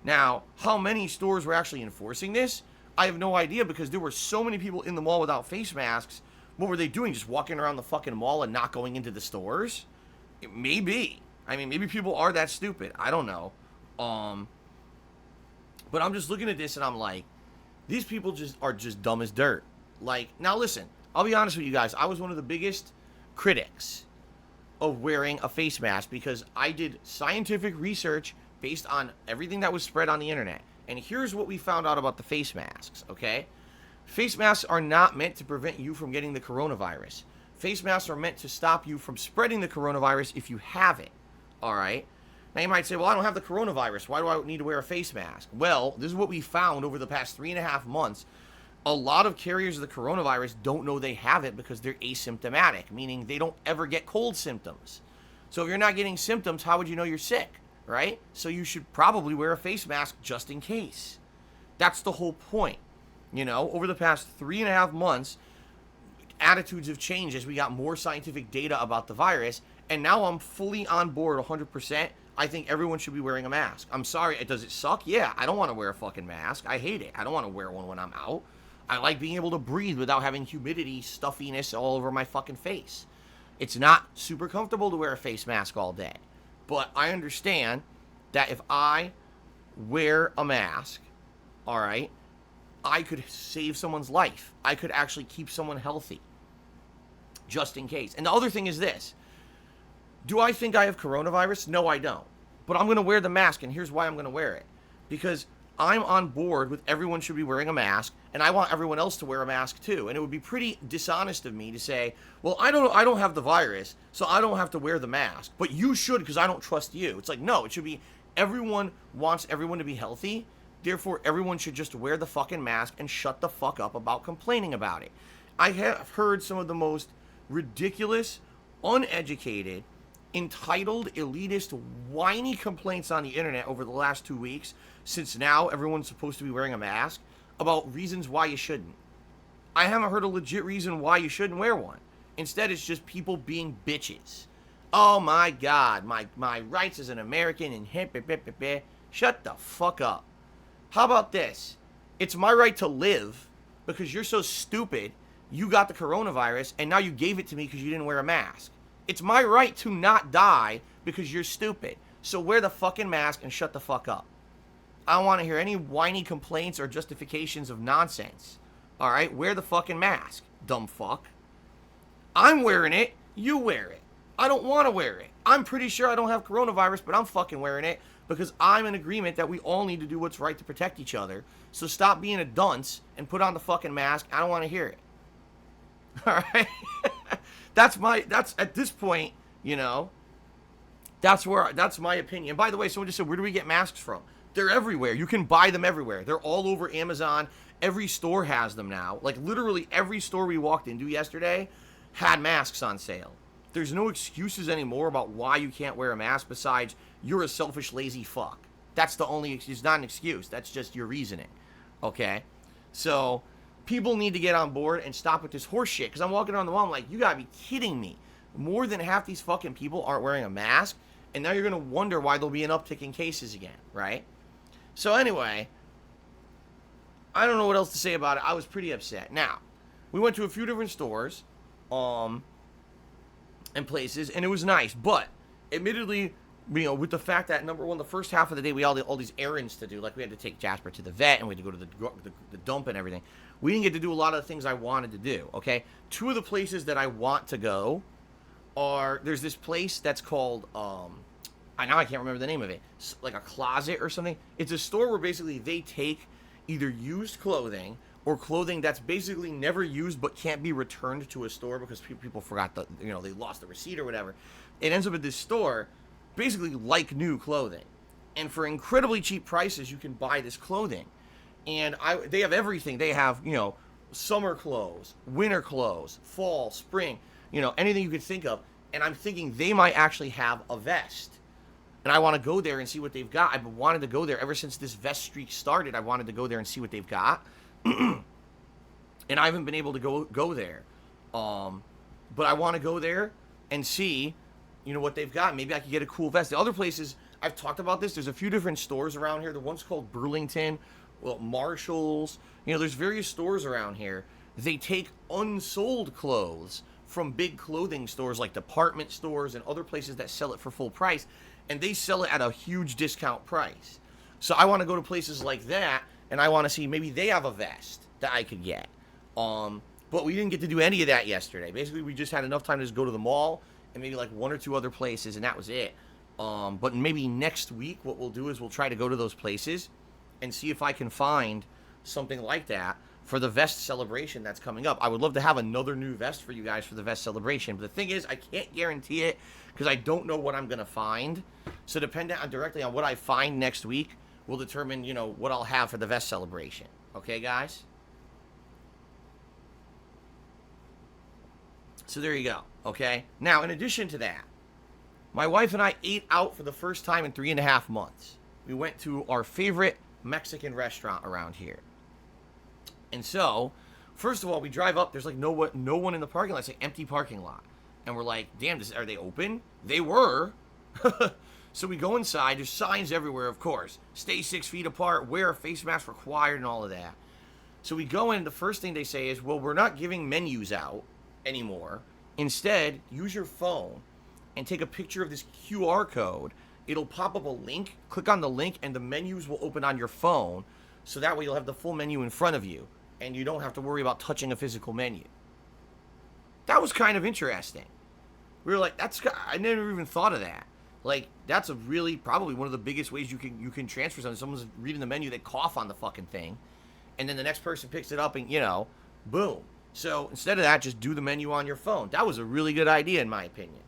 S1: Now, how many stores were actually enforcing this? I have no idea, because there were so many people in the mall without face masks. What were they doing? Just walking around the fucking mall and not going into the stores? It may be. I mean, maybe people are that stupid. I don't know. But I'm just looking at this and I'm like, these people are just dumb as dirt. Like, now listen, I'll be honest with you guys. I was one of the biggest critics of wearing a face mask because I did scientific research based on everything that was spread on the internet. And here's what we found out about the face masks, okay? Face masks are not meant to prevent you from getting the coronavirus. Face masks are meant to stop you from spreading the coronavirus if you have it, all right? Now you might say, well, I don't have the coronavirus. Why do I need to wear a face mask? Well, this is what we found over the past 3.5 months. A lot of carriers of the coronavirus don't know they have it because they're asymptomatic, meaning they don't ever get cold symptoms. So if you're not getting symptoms, how would you know you're sick, right? So you should probably wear a face mask just in case. That's the whole point. You know, over the past 3.5 months, attitudes have changed as we got more scientific data about the virus, and now I'm fully on board 100%. I think everyone should be wearing a mask. I'm sorry, does it suck? Yeah, I don't want to wear a fucking mask. I hate it. I don't want to wear one when I'm out. I like being able to breathe without having humidity, stuffiness all over my fucking face. It's not super comfortable to wear a face mask all day. But I understand that if I wear a mask, all right, I could save someone's life. I could actually keep someone healthy, just in case. And the other thing is this. Do I think I have coronavirus? No, I don't. But I'm going to wear the mask, and here's why I'm going to wear it. Because I'm on board with everyone should be wearing a mask, and I want everyone else to wear a mask too. And it would be pretty dishonest of me to say, well, I don't have the virus, so I don't have to wear the mask. But you should, because I don't trust you. It's like, no, it should be everyone wants everyone to be healthy. Therefore, everyone should just wear the fucking mask and shut the fuck up about complaining about it. I have heard some of the most ridiculous, uneducated, entitled, elitist, whiny complaints on the internet over the last 2 weeks, since now everyone's supposed to be wearing a mask, about reasons why you shouldn't. I haven't heard a legit reason why you shouldn't wear one. Instead, it's just people being bitches. Oh my God, my rights as an American and shut the fuck up. How about this? It's my right to live because you're so stupid. You got the coronavirus and now you gave it to me because you didn't wear a mask. It's my right to not die because you're stupid. So wear the fucking mask and shut the fuck up. I don't want to hear any whiny complaints or justifications of nonsense. All right? Wear the fucking mask, dumb fuck. I'm wearing it. You wear it. I don't want to wear it. I'm pretty sure I don't have coronavirus, but I'm fucking wearing it because I'm in agreement that we all need to do what's right to protect each other. So stop being a dunce and put on the fucking mask. I don't want to hear it. All right? That's at this point, you know, that's my opinion. By the way, someone just said, where do we get masks from? They're everywhere. You can buy them everywhere. They're all over Amazon. Every store has them now. Like literally every store we walked into yesterday had masks on sale. There's no excuses anymore about why you can't wear a mask besides you're a selfish, lazy fuck. That's the only excuse. It's not an excuse. That's just your reasoning. Okay? So people need to get on board and stop with this horse shit. Because I'm walking around the mall, I'm like, you gotta be kidding me. More than half these fucking people aren't wearing a mask. And now you're gonna wonder why there'll be an uptick in cases again, right? So anyway, I don't know what else to say about it. I was pretty upset. Now, we went to a few different stores, and places, and it was nice. But admittedly, you know, with the fact that number one, the first half of the day we had all these errands to do, like we had to take Jasper to the vet, and we had to go to the dump and everything. We didn't get to do a lot of the things I wanted to do. Okay, two of the places that I want to go are there's this place that's called I can't remember the name of it. It's like a closet or something. It's a store where basically they take either used clothing or clothing that's basically never used but can't be returned to a store because people forgot they lost the receipt or whatever. It ends up at this store, basically like new clothing, and for incredibly cheap prices you can buy this clothing. And they have everything. They have summer clothes, winter clothes, fall, spring, anything you could think of. And I'm thinking they might actually have a vest. And I want to go there and see what they've got. I've wanted to go there ever since this vest streak started. I wanted to go there and see what they've got. And I haven't been able to go there. But I want to go there and see, what they've got. Maybe I could get a cool vest. The other places, I've talked about this. There's a few different stores around here. The one's called Burlington, Marshall's. There's various stores around here. They take unsold clothes from big clothing stores like department stores and other places that sell it for full price. And they sell it at a huge discount price. So I want to go to places like that, and I want to see maybe they have a vest that I could get. But we didn't get to do any of that yesterday. Basically, we just had enough time to just go to the mall and maybe like one or two other places, and that was it. But maybe next week what we'll do is we'll try to go to those places and see if I can find something like that for the vest celebration that's coming up. I would love to have another new vest for you guys for the vest celebration. But the thing is, I can't guarantee it because I don't know what I'm going to find. So dependent directly on what I find next week will determine, what I'll have for the vest celebration. Okay, guys? So there you go. Okay? Now, in addition to that, my wife and I ate out for the first time in 3.5 months. We went to our favorite Mexican restaurant around here. And so, first of all, we drive up. There's like no one in the parking lot. It's an empty parking lot. And we're like, damn, are they open? They were. So we go inside. There's signs everywhere, of course. Stay 6 feet apart. Wear a face mask required and all of that. So we go in. The first thing they say is, well, we're not giving menus out anymore. Instead, use your phone and take a picture of this QR code. It'll pop up a link. Click on the link, and the menus will open on your phone. So that way you'll have the full menu in front of you. And you don't have to worry about touching a physical menu. That was kind of interesting. We were like, I never even thought of that. Like, that's a really, probably one of the biggest ways you can transfer something. Someone's reading the menu, they cough on the fucking thing. And then the next person picks it up and, boom. So instead of that, just do the menu on your phone. That was a really good idea, in my opinion.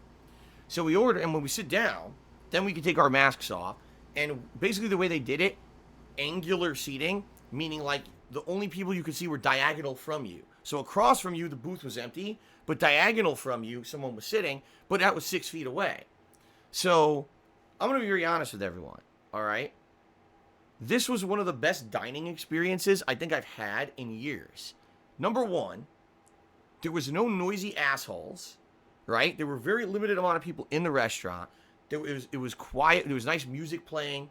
S1: So we order, and when we sit down, then we can take our masks off. And basically the way they did it, angular seating, meaning like the only people you could see were diagonal from you. So across from you, the booth was empty, but diagonal from you, someone was sitting, but that was 6 feet away. So I'm going to be very honest with everyone, all right? This was one of the best dining experiences I think I've had in years. Number one, there was no noisy assholes, right? There were very limited amount of people in the restaurant. It was quiet. There was nice music playing.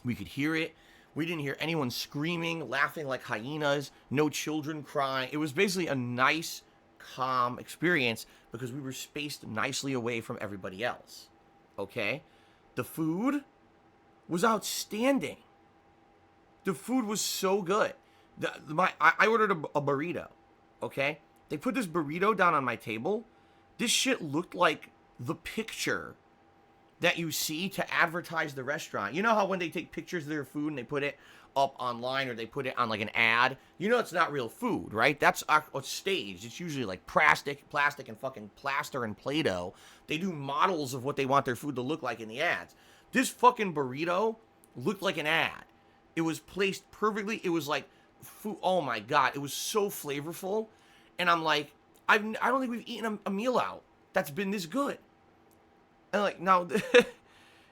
S1: We could hear it. We didn't hear anyone screaming, laughing like hyenas, no children crying. It was basically a nice, calm experience because we were spaced nicely away from everybody else. Okay? The food was outstanding. The food was so good. I ordered a burrito. Okay? They put this burrito down on my table. This shit looked like the picture that you see to advertise the restaurant. You know how when they take pictures of their food and they put it up online or they put it on like an ad? You know it's not real food, right? That's staged. It's usually like plastic and fucking plaster and Play-Doh. They do models of what they want their food to look like in the ads. This fucking burrito looked like an ad. It was placed perfectly. It was like food. Oh my God. It was so flavorful. And I'm like, I don't think we've eaten a meal out that's been this good. And like, now,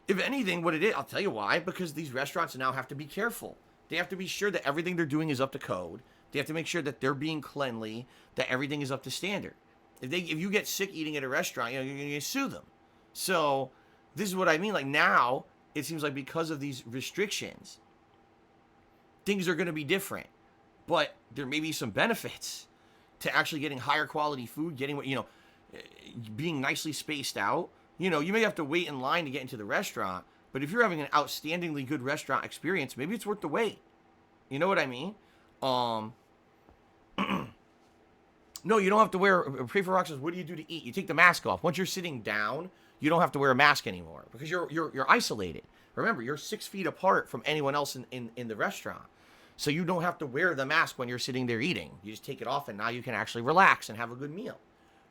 S1: if anything, what it is, I'll tell you why. Because these restaurants now have to be careful. They have to be sure that everything they're doing is up to code. They have to make sure that they're being cleanly, that everything is up to standard. If you get sick eating at a restaurant, you're going to sue them. So this is what I mean. Like now, it seems like because of these restrictions, things are going to be different. But there may be some benefits to actually getting higher quality food, getting what, being nicely spaced out. You may have to wait in line to get into the restaurant, but if you're having an outstandingly good restaurant experience, maybe it's worth the wait. You know what I mean? No, you don't have to wear, Pray for Rock says, what do you do to eat? You take the mask off. Once you're sitting down, you don't have to wear a mask anymore because you're isolated. Remember, you're 6 feet apart from anyone else in the restaurant. So you don't have to wear the mask when you're sitting there eating. You just take it off and now you can actually relax and have a good meal.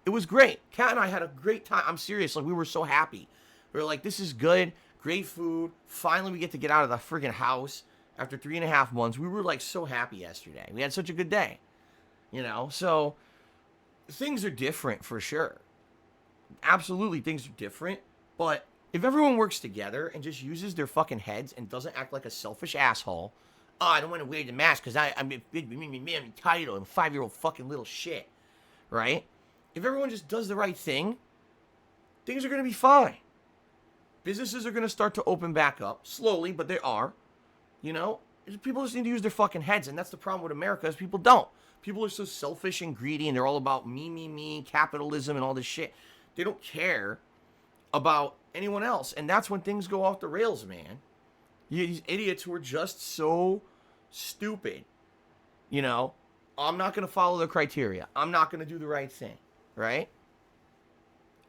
S1: It was great. Kat and I had a great time. I'm serious. Like, we were so happy. We were like, this is good. Great food. Finally, we get to get out of the friggin' house after 3.5 months. We were, like, so happy yesterday. We had such a good day. So things are different for sure. Absolutely, things are different. But if everyone works together and just uses their fucking heads and doesn't act like a selfish asshole, oh, I don't want to wear the mask because I'm entitled. I'm a 5-year-old fucking little shit. Right? If everyone just does the right thing, things are going to be fine. Businesses are going to start to open back up slowly, but they are. People just need to use their fucking heads, and that's the problem with America is people don't. People are so selfish and greedy, and they're all about me, capitalism, and all this shit. They don't care about anyone else, and that's when things go off the rails, man. These idiots who are just so stupid. I'm not going to follow the criteria. I'm not going to do the right thing. Right?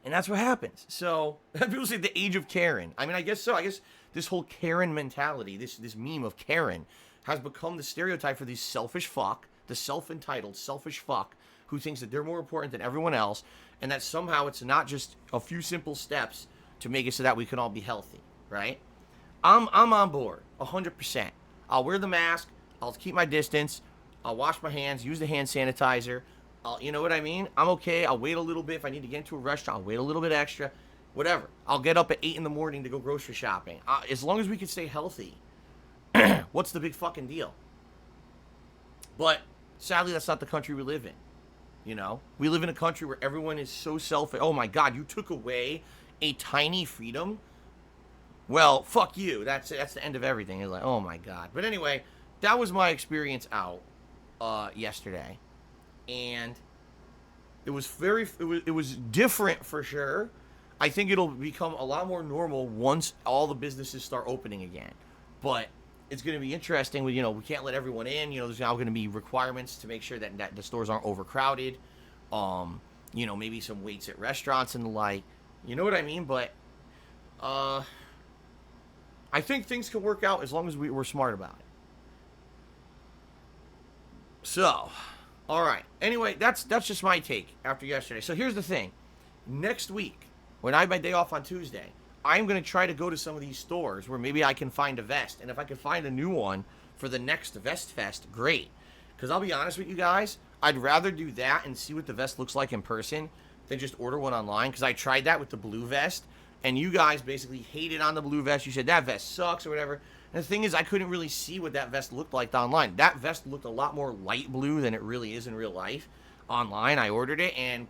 S1: And that's what happens. So, people say the age of Karen. I mean, I guess so. I guess this whole Karen mentality, this meme of Karen, has become the stereotype for these selfish fuck, the self-entitled selfish fuck, who thinks that they're more important than everyone else, and that somehow it's not just a few simple steps to make it so that we can all be healthy. Right? I'm on board, 100%. I'll wear the mask. I'll keep my distance. I'll wash my hands, use the hand sanitizer. You know what I mean? I'm okay. I'll wait a little bit. If I need to get into a restaurant, I'll wait a little bit extra. Whatever. I'll get up at 8 in the morning to go grocery shopping. As long as we can stay healthy, what's the big fucking deal? But sadly, that's not the country we live in. We live in a country where everyone is so selfish. Oh my God, you took away a tiny freedom? Well, fuck you. That's the end of everything. It's like, oh my God. But anyway, that was my experience out yesterday. And it was different for sure. I think it'll become a lot more normal once all the businesses start opening again. But it's going to be interesting. We can't let everyone in. There's now going to be requirements to make sure that the stores aren't overcrowded. Maybe some waits at restaurants and the like. You know what I mean? But I think things can work out as long as we're smart about it. So, all right. Anyway, that's just my take after yesterday. So here's the thing. Next week, when I have my day off on Tuesday, I'm going to try to go to some of these stores where maybe I can find a vest. And if I can find a new one for the next Vest Fest, great. Because I'll be honest with you guys, I'd rather do that and see what the vest looks like in person than just order one online. Because I tried that with the blue vest, and you guys basically hated on the blue vest. You said, that vest sucks or whatever. And the thing is, I couldn't really see what that vest looked like online. That vest looked a lot more light blue than it really is in real life. Online, I ordered it, and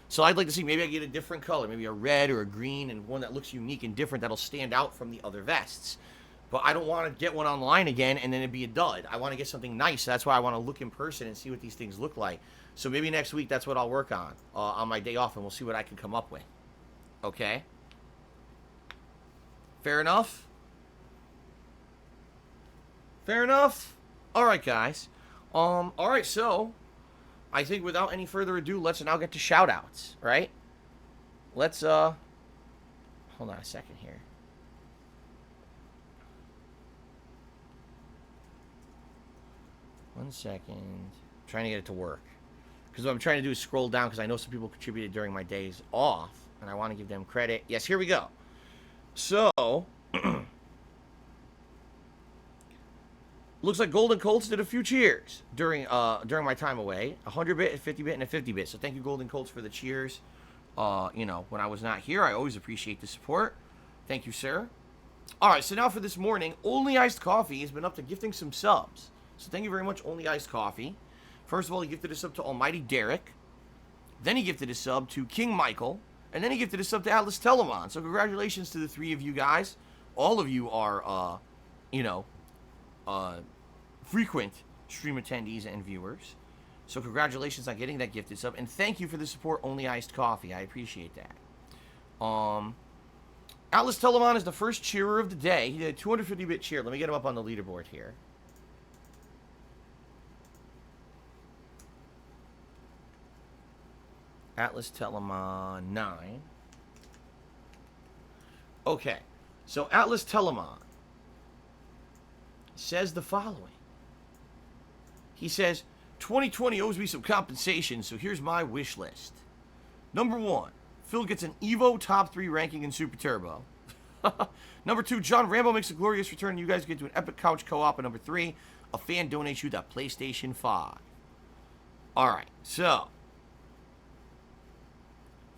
S1: so I'd like to see, maybe I get a different color, maybe a red or a green, and one that looks unique and different that'll stand out from the other vests. But I don't want to get one online again and then it'd be a dud. I want to get something nice. That's why I want to look in person and see what these things look like. So maybe next week that's what I'll work on my day off, and we'll see what I can come up with. Okay? Fair enough? Fair enough? Alright, guys. Alright, so I think without any further ado, let's now get to shout-outs, right? Let's, hold on a second here. One second. I'm trying to get it to work. Because what I'm trying to do is scroll down, because I know some people contributed during my days off, and I want to give them credit. Yes, here we go. So, looks like Golden Colts did a few cheers during my time away. 100-bit, a 50-bit, and a 50-bit. So thank you, Golden Colts, for the cheers. You know, when I was not here, I always appreciate the support. Thank you, sir. All right, so now for this morning, Only Iced Coffee has been up to gifting some subs. So thank you very much, Only Iced Coffee. First of all, he gifted a sub to Almighty Derek. Then he gifted a sub to King Michael. And then he gifted a sub to Atlas Telemon. So congratulations to the three of you guys. All of you are, frequent stream attendees and viewers. So congratulations on getting that gifted sub. And thank you for the support, Only Iced Coffee. I appreciate that. Atlas Telemon is the first cheerer of the day. He did a 250-bit cheer. Let me get him up on the leaderboard here. Atlas Telemon 9. Okay, so Atlas Telemon says the following. He says, 2020 owes me some compensation, so here's my wish list. Number 1, Phil gets an Evo top 3 ranking in Super Turbo. Number 2, John Rambo makes a glorious return and you guys get to an epic couch co-op. And number 3, a fan donates you that PlayStation 5. Alright, so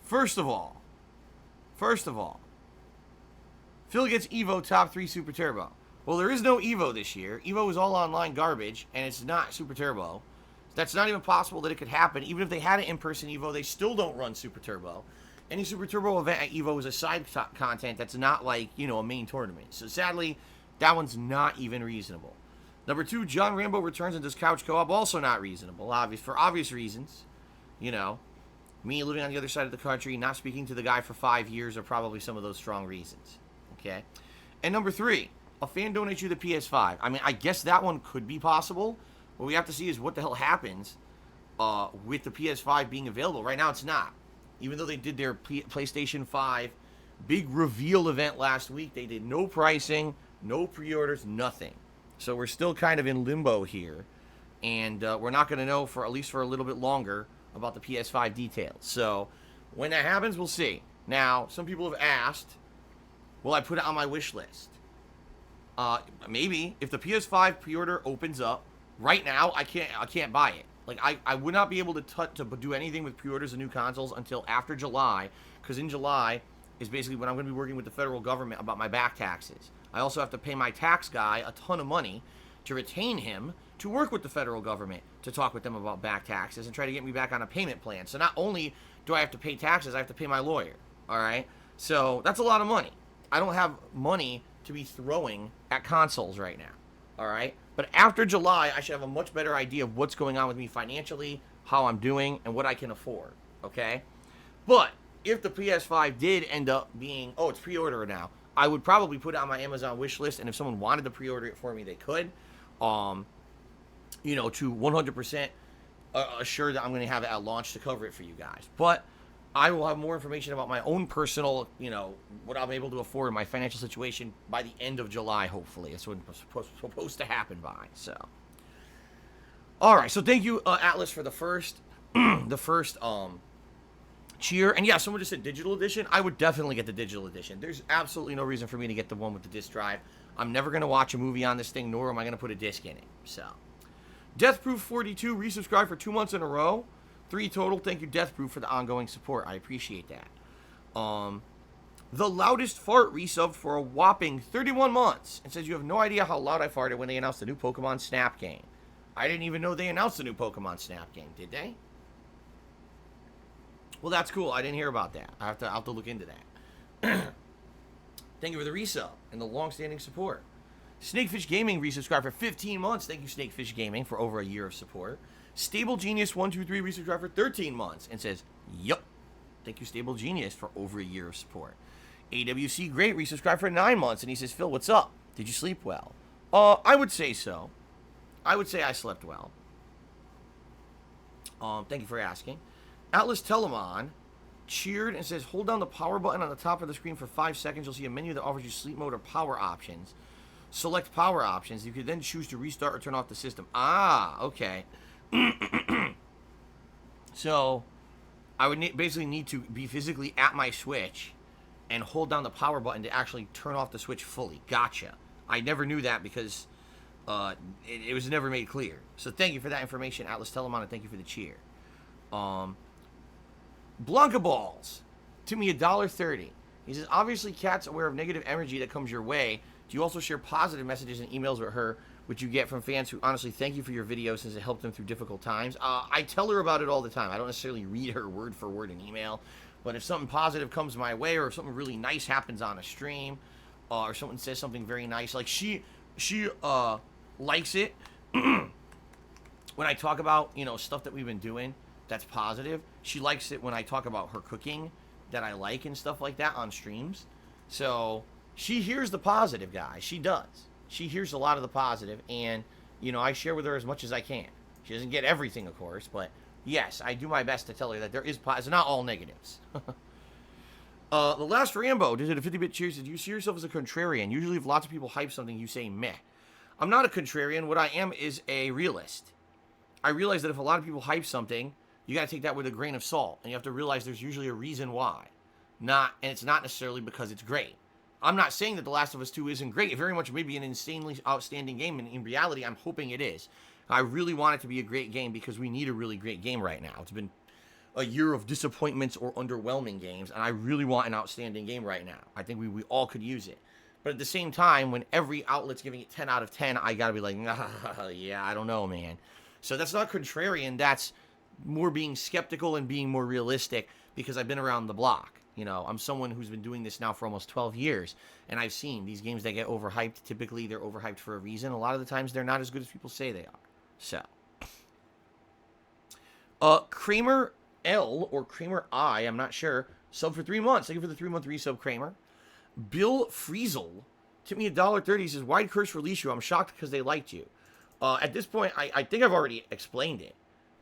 S1: First of all, Phil gets Evo top 3 Super Turbo. Well, there is no Evo this year. Evo is all online garbage, and it's not Super Turbo. That's not even possible that it could happen. Even if they had an in-person Evo, they still don't run Super Turbo. Any Super Turbo event at Evo is a side content that's not like, you know, a main tournament. So sadly, that one's not even reasonable. Number 2, John Rambo returns and does couch co-op. Also not reasonable, for obvious reasons. You know. Me living on the other side of the country, not speaking to the guy for 5 years are probably some of those strong reasons. Okay? And number 3, a fan donates you the PS5. I mean, I guess that one could be possible. What we have to see is what the hell happens with the PS5 being available. Right now, it's not. Even though they did their PlayStation 5 big reveal event last week, they did no pricing, no pre-orders, nothing. So we're still kind of in limbo here. And we're not going to know for at least for a little bit longer about the PS5 details. So when that happens, we'll see. Now, some people have asked, will I put it on my wish list? Maybe. If the PS5 pre-order opens up right now, I can't buy it. Like I would not be able to do anything with pre-orders of new consoles until after July, because in July is basically when I'm going to be working with the federal government about my back taxes. I also have to pay my tax guy a ton of money to retain him to work with the federal government to talk with them about back taxes and try to get me back on a payment plan. So not only do I have to pay taxes, I have to pay my lawyer. All right? So that's a lot of money. I don't have money to be throwing at consoles right now. All right? But after July, I should have a much better idea of what's going on with me financially, how I'm doing, and what I can afford. Okay? But if the PS5 did end up being, oh, it's pre-order now, I would probably put it on my Amazon wish list, and if someone wanted to pre-order it for me, they could. You know, to 100% assure that I'm going to have it at launch to cover it for you guys. But I will have more information about my own personal, you know, what I'm able to afford, my financial situation by the end of July, hopefully. That's what it's supposed to happen by. So, all right. So thank you, Atlas, for the first, cheer. And yeah, someone just said digital edition. I would definitely get the digital edition. There's absolutely no reason for me to get the one with the disc drive. I'm never going to watch a movie on this thing, nor am I going to put a disc in it. So, Deathproof42 resubscribed for 2 months in a row. 3 total. Thank you, Deathproof, for the ongoing support. I appreciate that. The Loudest Fart resubbed for a whopping 31 months and says you have no idea how loud I farted when they announced the new Pokemon Snap game. I didn't even know they announced the new Pokemon Snap game, did they? Well, that's cool. I didn't hear about that. I'll have to look into that. Thank you for the resub and the long-standing support. Snakefish Gaming resubscribed for 15 months. Thank you, Snakefish Gaming, for over a year of support. Stable Genius 123 resubscribed for 13 months and says, yup. Thank you, Stable Genius, for over a year of support. AWC Great resubscribed for 9 months, and he says, Phil, what's up? Did you sleep well? I would say so. I would say I slept well. Thank you for asking. Atlas Telemon cheered and says, hold down the power button on the top of the screen for 5 seconds. You'll see a menu that offers you sleep mode or power options. Select power options. You can then choose to restart or turn off the system. Ah, okay. So, I would basically need to be physically at my Switch and hold down the power button to actually turn off the Switch fully. Gotcha. I never knew that because it was never made clear. So thank you for that information, Atlas Telemon, and thank you for the cheer. Blanca Balls took me $1.30. He says, obviously, Kat's aware of negative energy that comes your way. Do you also share positive messages and emails with her, which you get from fans who honestly thank you for your videos since it helped them through difficult times? I tell her about it all the time. I don't necessarily read her word for word in email, but if something positive comes my way, or if something really nice happens on a stream, or someone says something very nice, like she likes it when I talk about, stuff that we've been doing that's positive. She likes it when I talk about her cooking that I like and stuff like that on streams. So she hears the positive, guys. She does. She hears a lot of the positive, and, I share with her as much as I can. She doesn't get everything, of course, but yes, I do my best to tell her that there is it's not all negatives. The last Rambo did a 50-bit cheers. Did you see yourself as a contrarian? Usually if lots of people hype something, you say meh. I'm not a contrarian. What I am is a realist. I realize that if a lot of people hype something, you got to take that with a grain of salt, and you have to realize there's usually a reason why. And it's not necessarily because it's great. I'm not saying that The Last of Us 2 isn't great. It very much may be an insanely outstanding game, and in reality, I'm hoping it is. I really want it to be a great game because we need a really great game right now. It's been a year of disappointments or underwhelming games, and I really want an outstanding game right now. I think we all could use it. But at the same time, when every outlet's giving it 10 out of 10, I gotta be like, yeah, I don't know, man. So that's not contrarian. That's more being skeptical and being more realistic because I've been around the block. I'm someone who's been doing this now for almost 12 years, and I've seen these games that get overhyped. Typically, they're overhyped for a reason. A lot of the times, they're not as good as people say they are. So, Kramer L or Kramer I, I'm not sure, sub for 3 months. Thank you for the 3-month resub, Kramer. Bill Friesel tipped me $1.30. He says, why'd Curse release you? I'm shocked because they liked you. At this point, I think I've already explained it,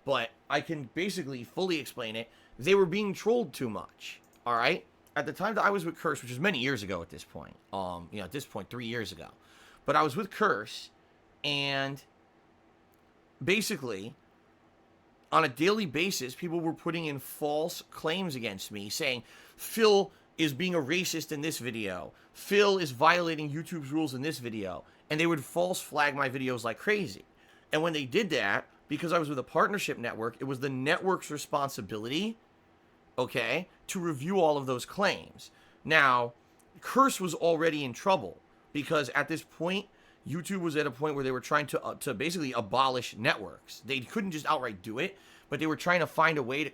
S1: but I can basically fully explain it. They were being trolled too much. All right. At the time that I was with Curse, which was many years ago at this point, at this point, 3 years ago, but I was with Curse, and basically, on a daily basis, people were putting in false claims against me, saying Phil is being a racist in this video, Phil is violating YouTube's rules in this video, and they would false flag my videos like crazy. And when they did that, because I was with a partnership network, it was the network's responsibility, okay, to review all of those claims. Now, Curse was already in trouble because at this point, YouTube was at a point where they were trying to basically abolish networks. They couldn't just outright do it, but they were trying to find a way to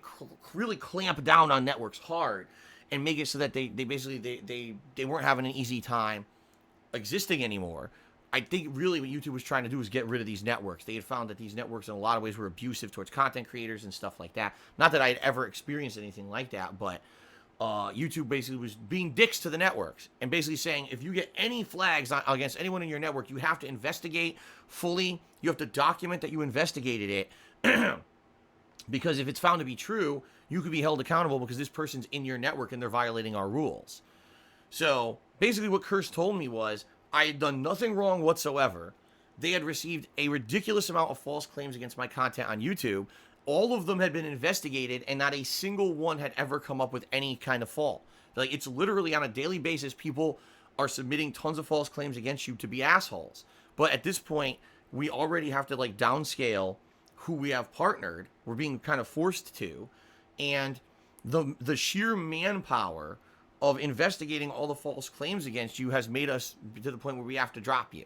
S1: really clamp down on networks hard and make it so that they weren't having an easy time existing anymore. I think really what YouTube was trying to do was get rid of these networks. They had found that these networks in a lot of ways were abusive towards content creators and stuff like that. Not that I had ever experienced anything like that, but YouTube basically was being dicks to the networks and basically saying, if you get any flags against anyone in your network, you have to investigate fully. You have to document that you investigated it. Because if it's found to be true, you could be held accountable because this person's in your network and they're violating our rules. So basically what Curse told me was, I had done nothing wrong whatsoever. They had received a ridiculous amount of false claims against my content on YouTube. All of them had been investigated, and not a single one had ever come up with any kind of fault. Like, it's literally on a daily basis, people are submitting tons of false claims against you to be assholes. But at this point, we already have to, downscale who we have partnered. We're being kind of forced to. And the sheer manpower of investigating all the false claims against you has made us to the point where we have to drop you.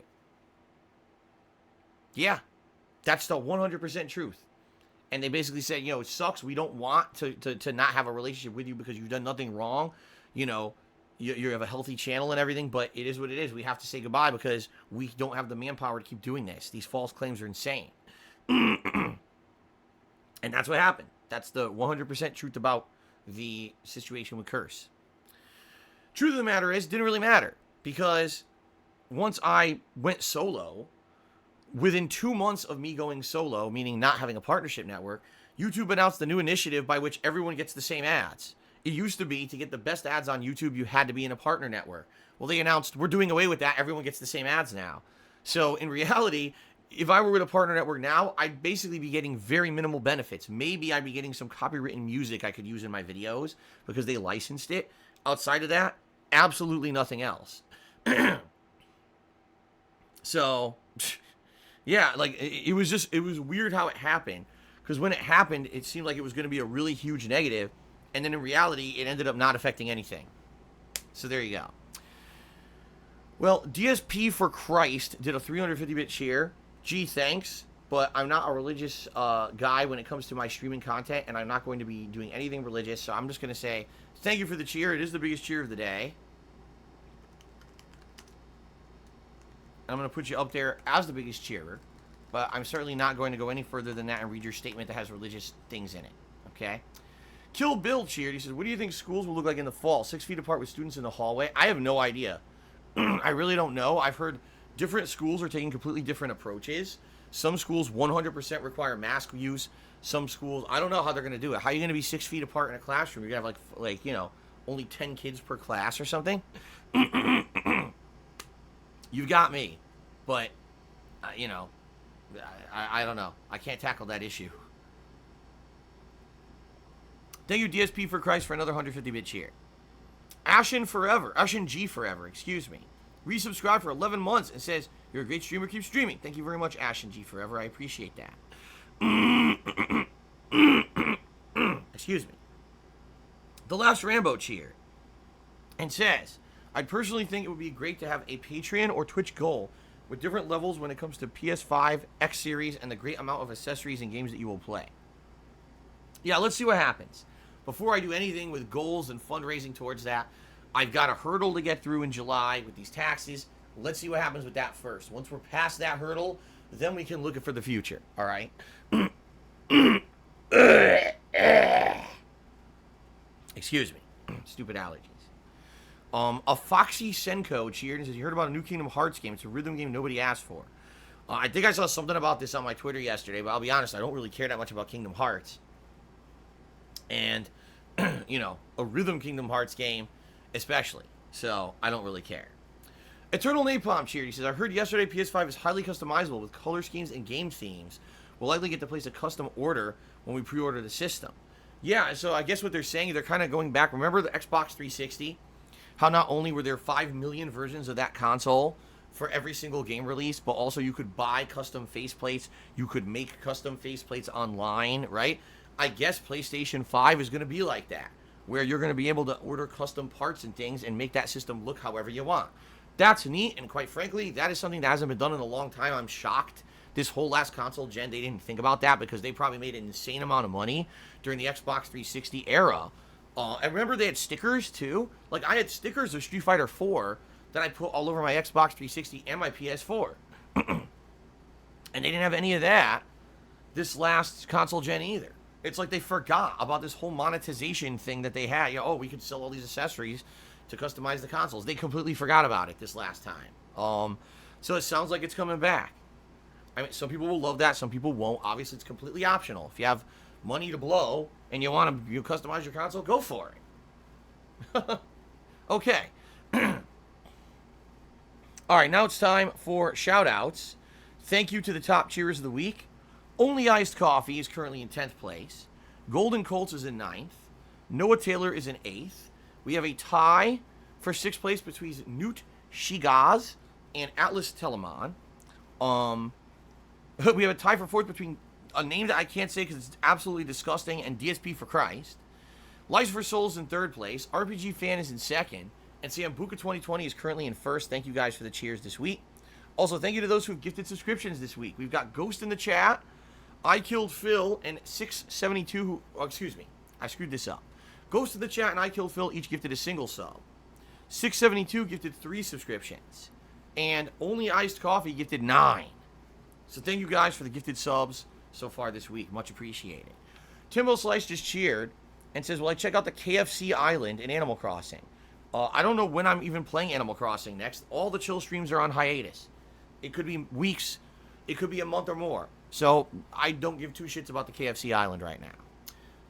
S1: Yeah, that's the 100% truth. And they basically said, it sucks. We don't want to not have a relationship with you because you've done nothing wrong. you have a healthy channel and everything, but it is what it is. We have to say goodbye because we don't have the manpower to keep doing this. These false claims are insane. And that's what happened. That's the 100% truth about the situation with Curse. Truth of the matter is, it didn't really matter because once I went solo, within 2 months of me going solo, meaning not having a partnership network, YouTube announced the new initiative by which everyone gets the same ads. It used to be to get the best ads on YouTube, you had to be in a partner network. Well, they announced we're doing away with that. Everyone gets the same ads now. So in reality, if I were with a partner network now, I'd basically be getting very minimal benefits. Maybe I'd be getting some copywritten music I could use in my videos because they licensed it. Outside of that, absolutely nothing else. So, yeah, like it was weird how it happened. Because when it happened, it seemed like it was going to be a really huge negative. And then in reality, it ended up not affecting anything. So there you go. Well, DSP for Christ did a 350-bit share. Gee, thanks. But I'm not a religious guy when it comes to my streaming content. And I'm not going to be doing anything religious. So I'm just going to say thank you for the cheer. It is the biggest cheer of the day. I'm going to put you up there as the biggest cheerer. But I'm certainly not going to go any further than that and read your statement that has religious things in it. Okay? Kill Bill cheered. He says, what do you think schools will look like in the fall? 6 feet apart with students in the hallway? I have no idea. I really don't know. I've heard different schools are taking completely different approaches. Some schools 100% require mask use. Some schools, I don't know how they're going to do it. How are you going to be 6 feet apart in a classroom? You're going to have like, you know, only 10 kids per class or something? You've got me. But, you know, I don't know. I can't tackle that issue. Thank you, DSP for Christ, for another 150-bit cheer. Ashen G Forever, excuse me. Resubscribed for 11 months and says, you're a great streamer, keep streaming. Thank you very much, Ashen G Forever. I appreciate that. Excuse me. The Last Rambo cheer. And says, I'd personally think it would be great to have a Patreon or Twitch goal with different levels when it comes to PS5, X Series, and the great amount of accessories and games that you will play. Yeah, let's see what happens. Before I do anything with goals and fundraising towards that, I've got a hurdle to get through in July with these taxes. Let's see what happens with that first. Once we're past that hurdle, then we can look at for the future. All right? Excuse me. Stupid allergies. A Foxy Senko cheered and says, you heard about a new Kingdom Hearts game. It's a rhythm game nobody asked for. I think I saw something about this on my Twitter yesterday, but I'll be honest, I don't really care that much about Kingdom Hearts. And, you know, a rhythm Kingdom Hearts game, especially. So, I don't really care. Eternal Napalm cheered. He says, I heard yesterday PS5 is highly customizable with color schemes and game themes. We'll likely get to place a custom order when we pre-order the system. Yeah, so I guess what they're saying, they're kind of going back. Remember the Xbox 360? How not only were there 5 million versions of that console for every single game release, but also you could buy custom faceplates. You could make custom faceplates online, right? I guess PlayStation 5 is going to be like that, where you're going to be able to order custom parts and things and make that system look however you want. That's neat, and quite frankly, that is something that hasn't been done in a long time. I'm shocked. This whole last console gen, they didn't think about that because they probably made an insane amount of money during the Xbox 360 era. And remember they had stickers too? Like I had stickers of Street Fighter 4 that I put all over my Xbox 360 and my PS4. And they didn't have any of that this last console gen either. It's like they forgot about this whole monetization thing that they had. You know, oh, we could sell all these accessories to customize the consoles. They completely forgot about it this last time. So it sounds like it's coming back. I mean, some people will love that. Some people won't. Obviously, it's completely optional. If you have money to blow and you want to customize your console, go for it. Okay. All right, now it's time for shout-outs. Thank you to the top cheerers of the week. Only Iced Coffee is currently in 10th place. Golden Colts is in 9th. Noah Taylor is in 8th. We have a tie for 6th place between Newt Shigaz and Atlas Telemon. We have a tie for 4th between a name that I can't say because it's absolutely disgusting and DSP for Christ. Lies for Souls in 3rd place. RPG Fan is in 2nd. And Sambuca 2020 is currently in 1st. Thank you guys for the cheers this week. Also, thank you to those who have gifted subscriptions this week. We've got Ghost in the chat, I Killed Phil, and 672 who... Oh, excuse me. I screwed this up. Ghost in the chat and I Killed Phil each gifted a single sub. 672 gifted 3 subscriptions. And Only Iced Coffee gifted 9. So thank you guys for the gifted subs so far this week. Much appreciated. Timbo Slice just cheered and says, well, I check out the KFC Island in Animal Crossing. I don't know when I'm even playing Animal Crossing next. All the chill streams are on hiatus. It could be weeks. It could be a month or more. So I don't give two shits about the KFC Island right now.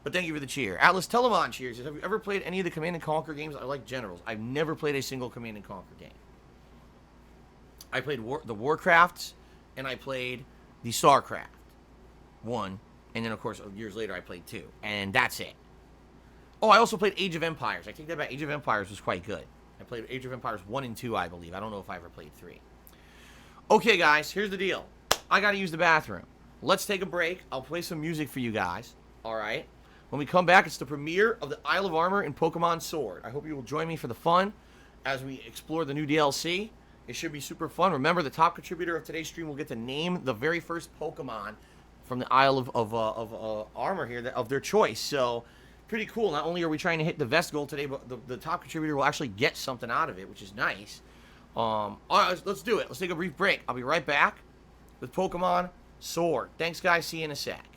S1: But thank you for the cheer. Atlas Telemon cheers. Have you ever played any of the Command & Conquer games? I like Generals. I've never played a single Command & Conquer game. I played the Warcrafts, and I played the StarCraft 1. And then, of course, years later, I played 2. And that's it. Oh, I also played Age of Empires. I take that back. Age of Empires was quite good. I played Age of Empires 1 and 2, I believe. I don't know if I ever played 3. Okay, guys, here's the deal. I got to use the bathroom. Let's take a break. I'll play some music for you guys. All right? When we come back, it's the premiere of the Isle of Armor in Pokemon Sword. I hope you will join me for the fun as we explore the new DLC. It should be super fun. Remember, the top contributor of today's stream will get to name the very first Pokemon from the Isle of Armor here of their choice. So, pretty cool. Not only are we trying to hit the Vest goal today, but the top contributor will actually get something out of it, which is nice. All right, let's do it. Let's take a brief break. I'll be right back with Pokemon Sword. Thanks, guys. See you in a sec.